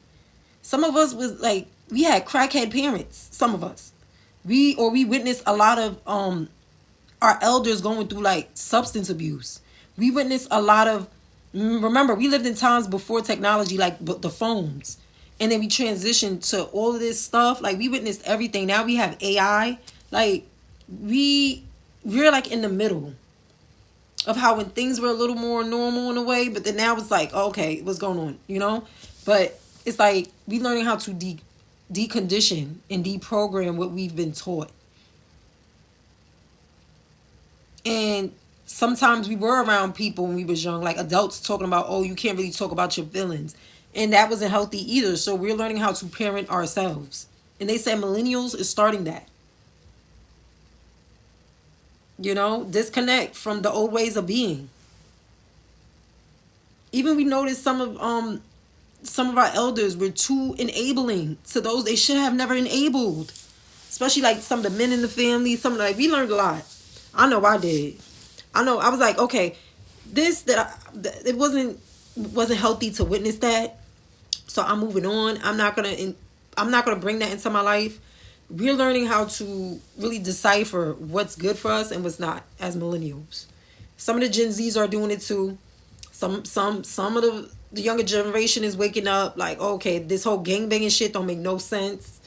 Some of us was like, we had crackhead parents. Some of us. We witnessed a lot of our elders going through like substance abuse. We witnessed a lot of, remember, we lived in times before technology, like the phones. And then we transitioned to all of this stuff. Like, we witnessed everything. Now we have AI. Like, we're like in the middle of how when things were a little more normal in a way. But then now it's like, okay, what's going on? You know? But it's like we learning how to decondition and deprogram what we've been taught. And sometimes we were around people when we was young, like adults talking about, oh, you can't really talk about your feelings. And that wasn't healthy either. So we're learning how to parent ourselves. And they said millennials is starting that. You know, disconnect from the old ways of being. Even we noticed some of our elders were too enabling to those they should have never enabled. Especially like some of the men in the family. We learned a lot. I know I did. I know I was like, okay, it wasn't healthy to witness that. So I'm moving on. I'm not gonna bring that into my life. We're learning how to really decipher what's good for us and what's not as millennials. Some of the Gen Zs are doing it too. Some of the younger generation is waking up like, okay, this whole gangbanging shit don't make no sense.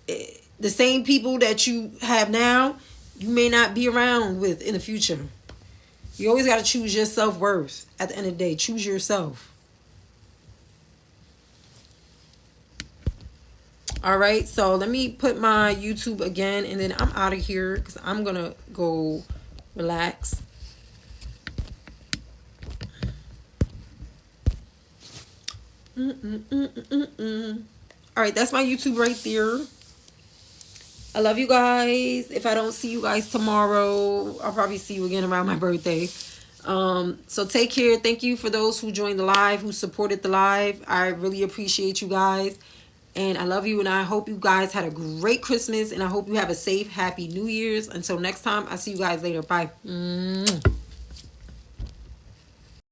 The same people that you have now, you may not be around with in the future. You always got to choose your self-worth. At the end of the day, choose yourself. All right, so let me put my YouTube again, and then I'm out of here because I'm going to go relax. All right, that's my YouTube right there. I love you guys. If I don't see you guys tomorrow, I'll probably see you again around my birthday. So take care. Thank you for those who joined the live, who supported the live. I really appreciate you guys. And I love you, and I hope you guys had a great Christmas, and I hope you have a safe, happy New Year's. Until next time, I'll see you guys later. Bye.